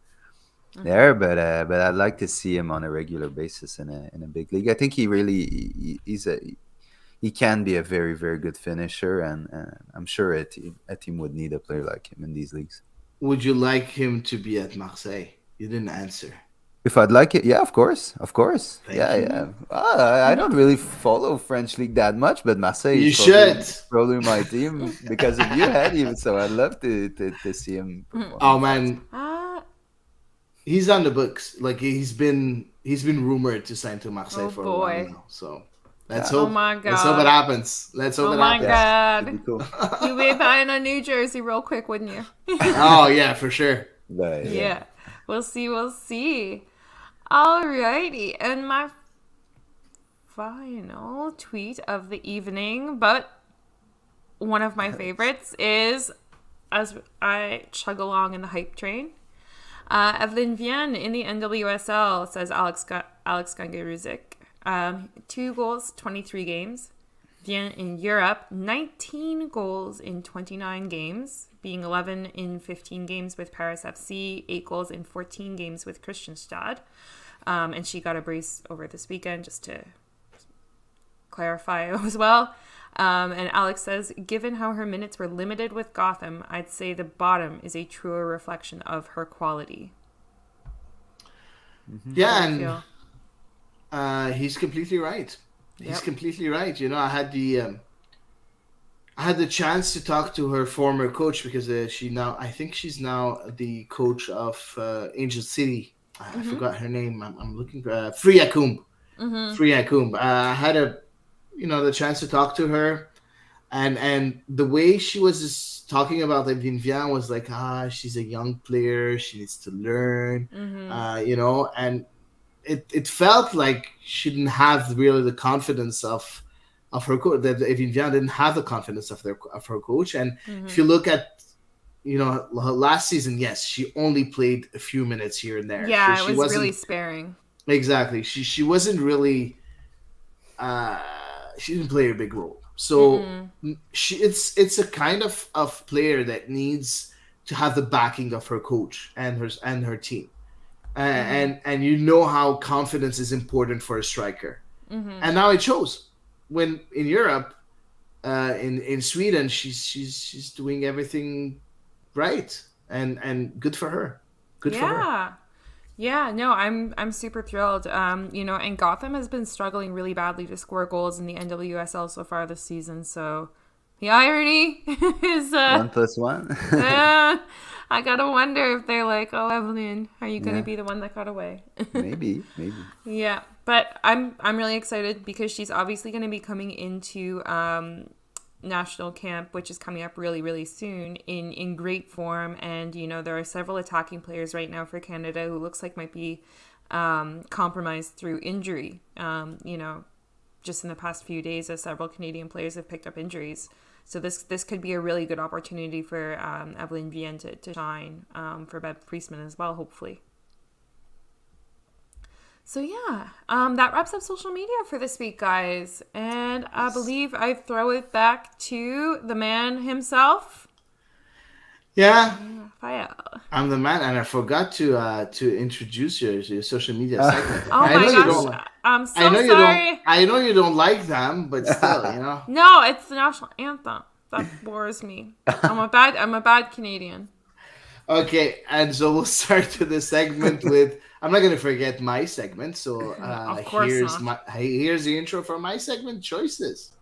there. But I'd like to see him on a regular basis in a big league. I think he can be a very, very good finisher, and I'm sure a team would need a player like him in these leagues. Would you like him to be at Marseille? You didn't answer. If I'd like it, yeah, of course. Thank you. Yeah. I don't really follow French league that much, but Marseille is probably my team because of you, Hady. So I'd love to see him perform. Oh man, he's on the books. Like he's been rumored to sign to Marseille Oh for a while boy. now. So let's Yeah. Oh hope. my Let's hope it god. happens. Let's hope Oh it my happens. Yeah, it'd be god. cool. You'll be buying a New Jersey real quick, wouldn't you? Oh yeah, for sure. But, yeah. Yeah. We'll see. We'll see. Alrighty. And my final tweet of the evening, but one of my favorites is as I chug along in the hype train. Evelyn Vienne in the NWSL, says Alex Gangaruzik. 2 goals, 23 games. Vienne in Europe, 19 goals in 29 games, being 11 in 15 games with Paris FC, 8 goals in 14 games with Kristianstad. And she got a brace over this weekend, just to clarify as well. And Alex says, given how her minutes were limited with Gotham, I'd say the bottom is a truer reflection of her quality. Yeah, How do you feel? and he's completely right. He's Yep. completely right. You know, I had the chance to talk to her former coach because I think she's now the coach of Angel City. I forgot her name. I'm looking for Free Akum. Free Akum. I had the chance to talk to her, and the way she was just talking about Vivian was like, she's a young player, she needs to learn, and it felt like she didn't have really the confidence of her coach. That Vivian didn't have the confidence of her coach, and if you look at last season, yes, she only played a few minutes here and there. Yeah, she it was wasn't really sparing. exactly. She wasn't really. She didn't play a big role. So it's a kind of player that needs to have the backing of her coach and her team, and you know how confidence is important for a striker, and now it shows when in Europe, in Sweden, she's doing everything right, and good for her. Good for her. Yeah, no, I'm super thrilled. And Gotham has been struggling really badly to score goals in the NWSL so far this season. So the irony is 1+1. I gotta wonder if they're like, oh, Evelyn, are you gonna Yeah. be the one that got away? Maybe. Yeah, but I'm really excited because she's obviously gonna be coming into national camp, which is coming up really, really soon, in great form. And there are several attacking players right now for Canada who looks like might be compromised through injury. Just in the past few days, as several Canadian players have picked up injuries. So this could be a really good opportunity for Evelyn Vienne to shine, for Bev Priestman as well, hopefully. So yeah, that wraps up social media for this week, guys. And I believe I throw it back to the man himself. Yeah. Raphael. I'm the man, and I forgot to introduce your social media segment. Oh I my know gosh, you don't, I'm so I know you sorry. don't. I know you don't like them, but still, No, it's the national anthem. That bores me. I'm a bad Canadian. Okay, and so we'll start to the segment with. I'm not going to forget my segment. So Of course not. here's the intro for my segment choices.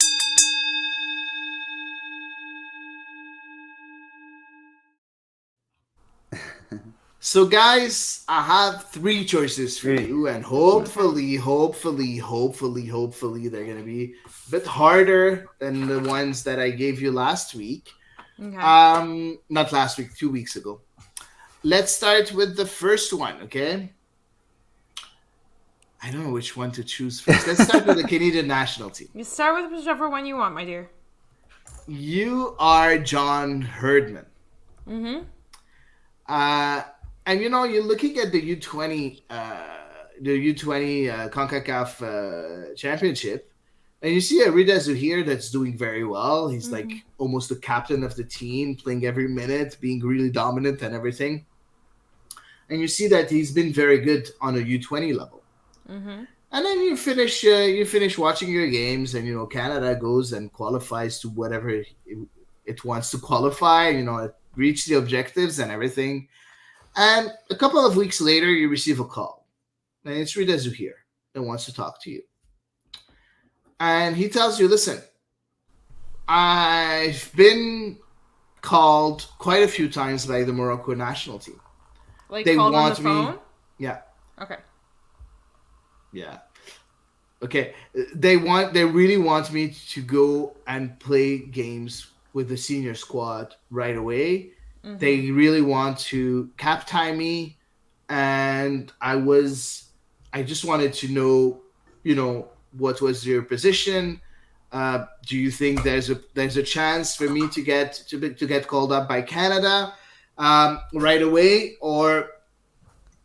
So, guys, I have 3 choices for you, and hopefully, they're going to be a bit harder than the ones that I gave you last week. Okay. Not last week, 2 weeks ago. Let's start with the first one, okay? I don't know which one to choose first. Let's start with the Canadian national team. You start with whichever one you want, my dear. You are John Herdman. Mm-hmm. And you're looking at the U20, CONCACAF championship, and you see Rida Zuhir that's doing very well. He's like almost the captain of the team, playing every minute, being really dominant and everything. And you see that he's been very good on a U20 level. Mm-hmm. And then you finish watching your games, and Canada goes and qualifies to whatever it wants to qualify. It reach the objectives and everything. And a couple of weeks later, you receive a call, and it's Rida Zuhir that wants to talk to you. And he tells you, "Listen, I've been called quite a few times by the Morocco national team. Like They called on want the me." phone? Yeah, Okay. yeah. Okay, they really want me to go and play games with the senior squad right away. Mm-hmm. They really want to cap time me, and I just wanted to know, what was your position? Do you think there's a chance for me to get called up by Canada right away, or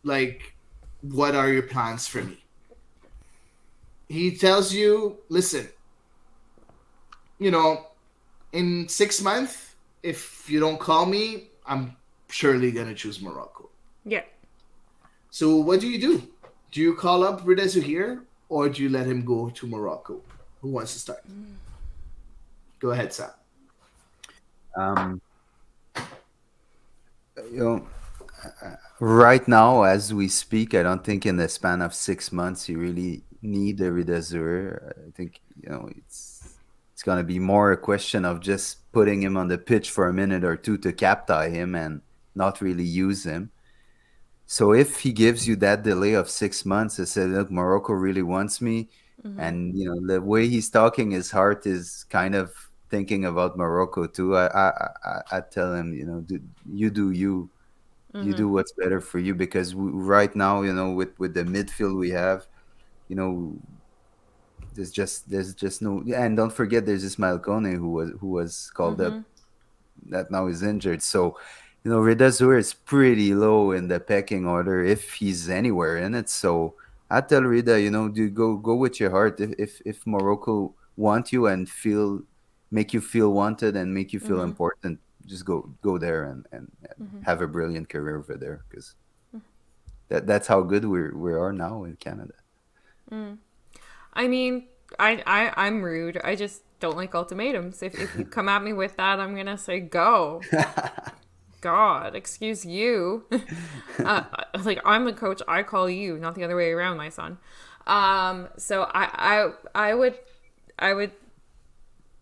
like, what are your plans for me? He tells you, listen, you know, in 6 months, if you don't call me, I'm surely gonna choose Morocco. Yeah. So what do you do? Do you call up Rida Zuhir or do you let him go to Morocco? Who wants to start? Go ahead, Sam. Um, you know, right now, as we speak, I don't think in the span of 6 months you really need a Ridazur. I think it's gonna be more a question of just putting him on the pitch for a minute or two to cap tie him and not really use him. So if he gives you that delay of 6 months, I said, look, Morocco really wants me, Mm-hmm. and the way he's talking, his heart is kind of thinking about Morocco too. I tell him, you do you. You Mm-hmm. do what's better for you because right now, with the midfield we have, you know, there's just no. And don't forget, there's Ismail Kone who was called up Mm-hmm. that now is injured. So, Rida Zur is pretty low in the pecking order if he's anywhere in it. So I tell Rida, do go with your heart. If Morocco want you and make you feel wanted and make you feel Mm-hmm. important, just go there and Mm-hmm. have a brilliant career over there because that's how good we are now in Canada. Mm. I mean, I'm rude. I just don't like ultimatums. If you come at me with that, I'm gonna say go. God, excuse you. Like I'm the coach, I call you, not the other way around, my son. So I would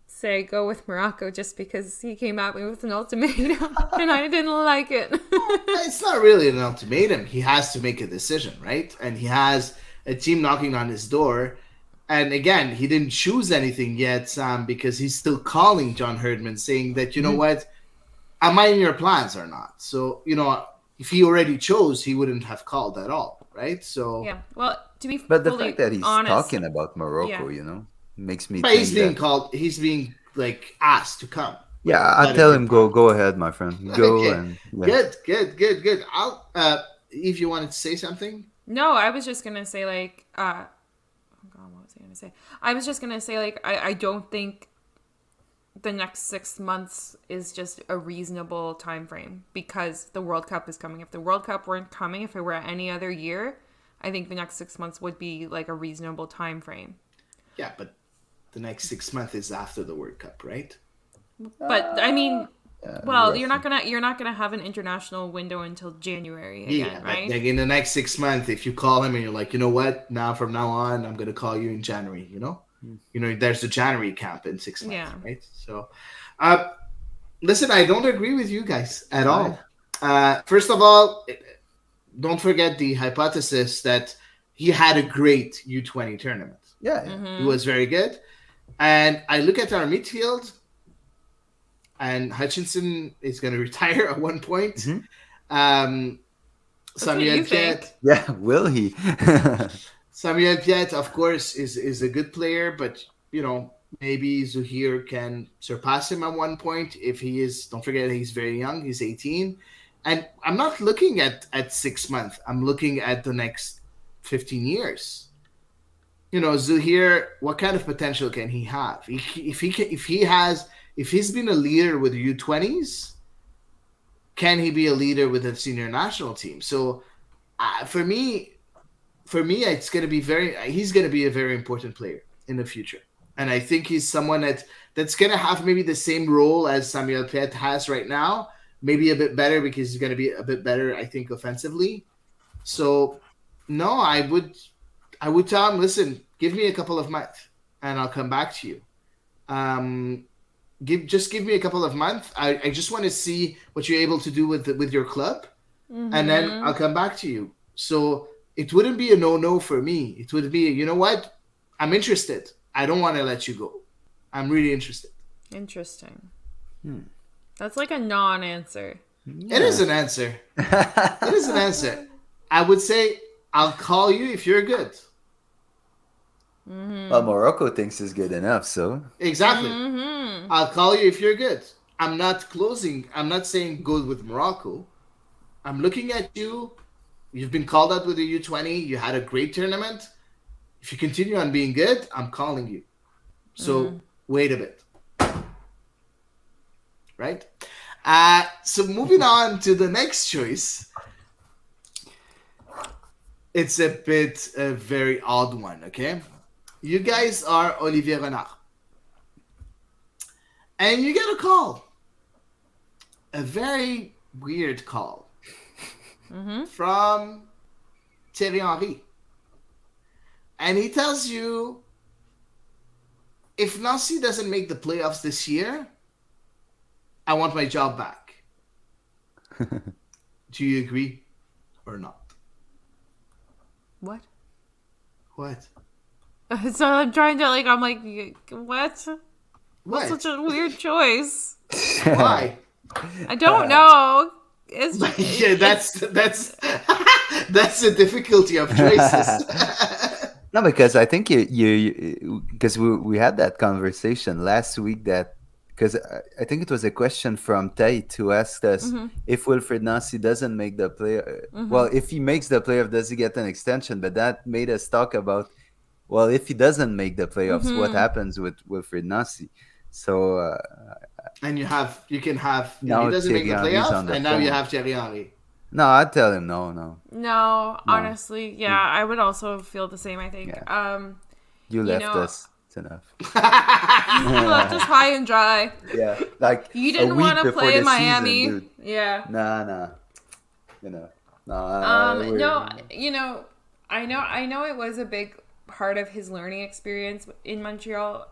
say go with Morocco just because he came at me with an ultimatum and I didn't like it. It's not really an ultimatum. He has to make a decision, right? And he has a team knocking on his door. And again, he didn't choose anything yet, Sam, because he's still calling John Herdman saying that, you know Mhm. what, am I in your plans or not? So, if he already chose, he wouldn't have called at all, right? So, Yeah. Well, to be But the fully fact that he's honest, talking about yeah. Morocco, makes me but he's think being that. called, he's being like asked to come. Like, Yeah, I what are tell your him go plans? ahead, my friend, go Okay, and yeah. good, good, good, good. If you wanted to say something, No, I was just gonna say like oh god, what was I gonna say? I was just gonna say like I don't think the next 6 months is just a reasonable time frame because the World Cup is coming. If the World Cup weren't coming, if it were any other year, I think the next 6 months would be like a reasonable time frame. yeah, but the next 6 months is after the World Cup, right? But I mean, well, Roughly. you're not gonna have an international window until January Yeah, again, but right? like in the next 6 months, if you call him and you're like, you know what, now from now on, I'm gonna call you in January. There's the January camp in 6 months, Yeah. right? So, uh, listen, I don't agree with you guys at All right. all. First of all, don't forget the hypothesis that he had a great U20 tournament. Yeah, yeah. He Mm-hmm. was very good, and I look at our midfield, and Hutchinson is going to retire at one point. Hmm. Um, That's what Samuel you Piet, think. Yeah, will he? Samuel Piet, of course, is a good player, but maybe Zuhir can surpass him at one point if he is. Don't forget he's very young. He's 18, and I'm not looking at 6 months. I'm looking at the next 15 years. Zuhir, what kind of potential can he have? If he's been a leader with U20s, can he be a leader with the senior national team? So for me, it's going to be he's going to be a very important player in the future. And I think he's someone that's going to have maybe the same role as Samuel Piet has right now, maybe a bit better because he's going to be a bit better, I think, offensively. So no, I would tell him, listen, give me a couple of months and I'll come back to you. Um, give me a couple of months. I just want to see what you're able to do with your club, and then Mm-hmm. I'll come back to you. So it wouldn't be a no for me. It would be, you know what? I'm interested. I don't want to let you go. I'm really interested. Interesting. That's like a non-answer. Yeah. It is an answer. It is an answer. I would say I'll call you if you're good. Well, Morocco thinks is good enough, so Exactly. I'll call you if you're good. I'm not closing. I'm not saying good with Morocco. I'm looking at you. You've been called out with the U20. You had a great tournament. If you continue on being good, I'm calling you. So wait a bit. Right? So moving on to the next choice. It's a very odd one, okay? You guys are Olivier Renard. And you get a call. A very weird call. From Thierry Henry. And he tells you, if Nancy doesn't make the playoffs this year, I want my job back. Do you agree or not? What? What? So I'm trying to I'm like, what? What? Such a weird choice. Why? I don't know. It's Yeah, that's that's the difficulty of choices. no, because I think you because we had that conversation last week that because I think it was a question from Tate who asked us if Wilfried Nancy doesn't make the play. Well, if he makes the playoff, does he get an extension? But that made us talk about, well, if he doesn't make the playoffs, what happens with Wilfried Nancy? So and you can have now he doesn't make the Thierry Henry's playoffs, on the and now you phone. have Thierry Henry. No, I'd tell him no. No, honestly, yeah, I would also feel the same, I think. Yeah. You left us. It's enough. You left us high and dry. Yeah, like You didn't want to play in Miami. Dude. Yeah. Nah. No, I know it was a big part of his learning experience in Montreal,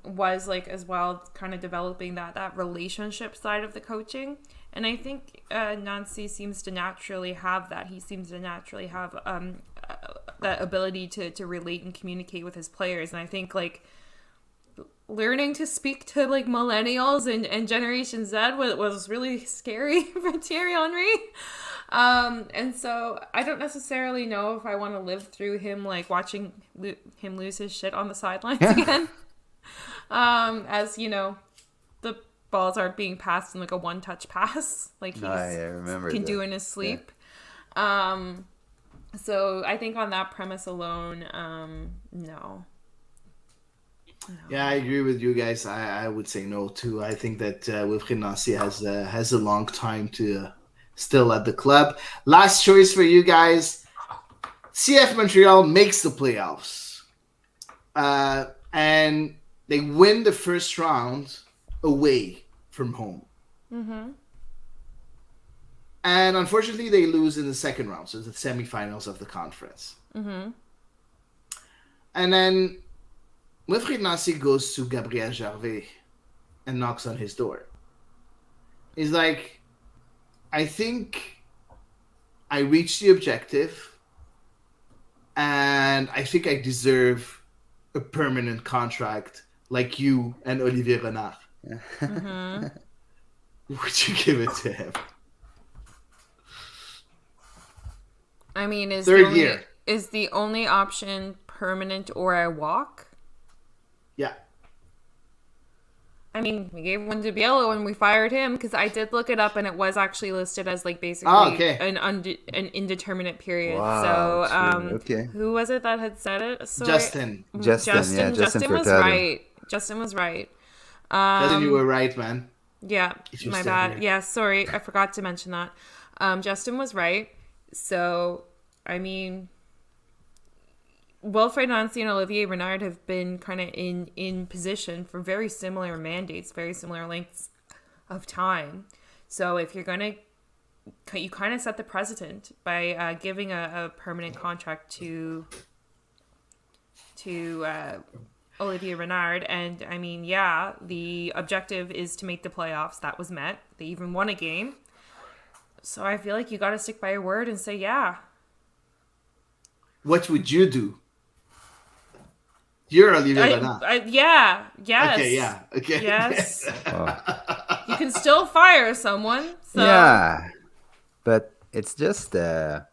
was as well kind of developing that relationship side of the coaching. And I think Nancy seems to naturally have that. He seems to naturally have that ability to relate and communicate with his players. And I think learning to speak to millennials and Generation Z was really scary for Thierry Henry. And so I don't necessarily know if I want to live through him watching him lose his shit on the sidelines again. As the balls aren't being passed in a one-touch pass I remember can that. do in his sleep. Yeah. So I think on that premise alone, no. Yeah, I agree with you guys. I would say no too. I think that Wilfried Nancy has a long time to still at the club. Last choice for you guys. CF Montreal makes the playoffs. And they win the first round away from home. And unfortunately, they lose in the second round, so the semifinals of the conference. And then Wilfried Nancy goes to Gabriel Gervais and knocks on his door. He's like, I think I reached the objective, and I think I deserve a permanent contract like you and Olivier Renard. Would you give it to him? I mean, is Third year. Is the only option permanent or I walk? Yeah. I mean, we gave one to Biello when we fired him because I did look it up and it was actually listed as basically an indeterminate period. Wow, so okay. Who was it that had said it? Sorry. Justin Justin was right. Justin was right. Justin, you were right, man. Yeah, my bad. Here. Yeah, sorry, I forgot to mention that. Justin was right. So, I mean, Wilfried Nancy and Olivier Renard have been kind of in position for very similar mandates, very similar lengths of time. So if you're going to, you kind of set the precedent by giving a permanent contract to Olivier Renard. And I mean, yeah, the objective is to make the playoffs. That was met. They even won a game. So I feel like you got to stick by your word and say, yeah, What would you do? You're Olivier Renard. Yeah, Okay, yes, yeah, okay. yes. Oh, You can still fire someone, so. yeah, but it's the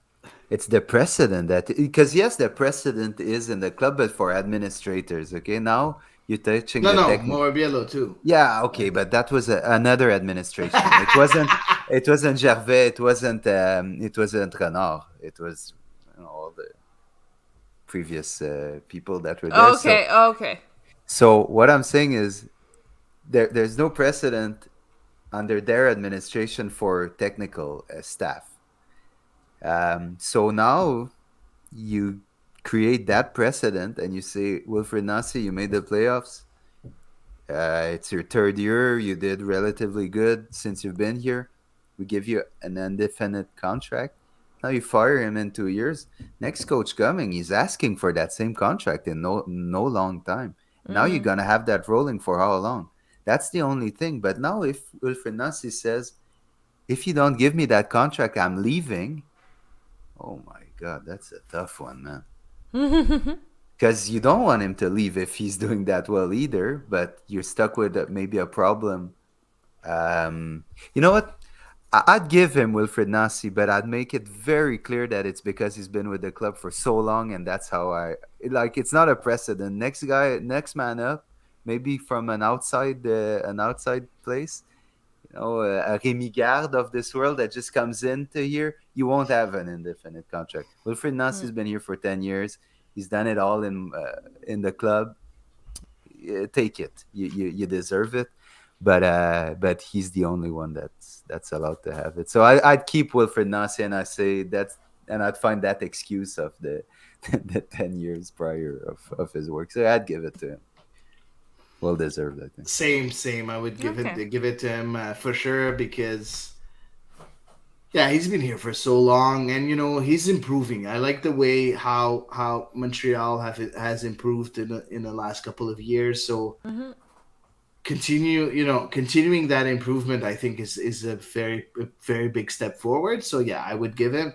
precedent that, because yes, the precedent is in the club, but for administrators. Okay, now you're touching No, the no, technical. Morbiello too. Yeah, okay, but that was another administration. It wasn't. It wasn't Gervais. It wasn't. It wasn't Renard. It was, all the previous people that were there. So, Okay, okay. so what I'm saying is there's no precedent under their administration for technical staff. So now you create that precedent and you say, Wilfred Nasi, you made the playoffs. It's your third year. You did relatively good since you've been here. We give you an indefinite contract. Now you fire him in 2 years. Next coach coming, he's asking for that same contract in no long time. Now you're gonna have that rolling for how long? That's the only thing. But now if Wilfred Nasi says, if you don't give me that contract, I'm leaving. Oh my God, that's a tough one, man. Because you don't want him to leave if he's doing that well either, but you're stuck with maybe a problem. You know what? I'd give him Wilfred Nasi, but I'd make it very clear that it's because he's been with the club for so long, and that's how it's not a precedent. Next guy, next man up, maybe from an outside place. A Rémi Garde of this world that just comes into here, you won't have an indefinite contract. Wilfred Nasi's been here for 10 years. He's done it all in the club. Take it. You deserve it. But he's the only one that's allowed to have it. So I'd keep Wilfred Nasi, and I'd find that excuse of the 10 years prior of his work. So I'd give it to him. Well deserved, I think. Same. I would give Okay. it to him for sure, because yeah, he's been here for so long, and he's improving. I like the way how Montreal has improved in the last couple of years. So continuing that improvement, I think is a very big step forward. So yeah, I would give him,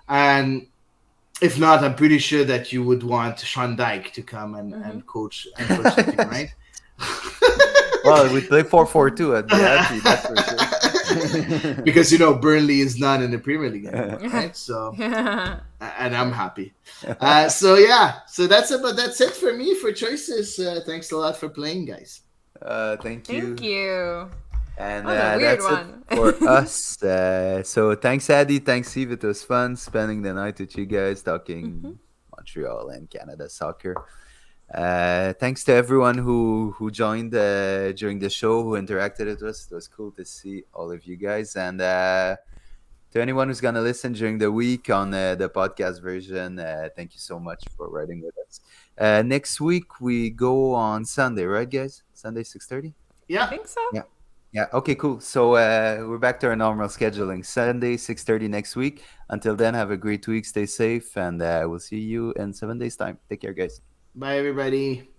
and if not, I'm pretty sure that you would want Sean Dyke to come and coach the team, right? Well, we play 4-4-2. I'd be happy, that's for sure. Because Burnley is not in the Premier League anymore, right? So, and I'm happy. So yeah, so that's it for me for choices. Thanks a lot for playing, guys. Thank you. Thank you. And That was a weird that's one. it for us. So thanks, Hady. Thanks, Steve. It was fun spending the night with you guys talking Montreal and Canada soccer. Thanks to everyone who joined during the show, who interacted with us. It was cool to see all of you guys. And to anyone who's going to listen during the week on the podcast version, thank you so much for riding with us. Next week, we go on Sunday, right, guys? Sunday, 6:30? Yeah. I think so. Yeah. Okay, cool. So we're back to our normal scheduling. Sunday, 6:30 next week. Until then, have a great week. Stay safe. And we'll see you in 7 days' time. Take care, guys. Bye, everybody.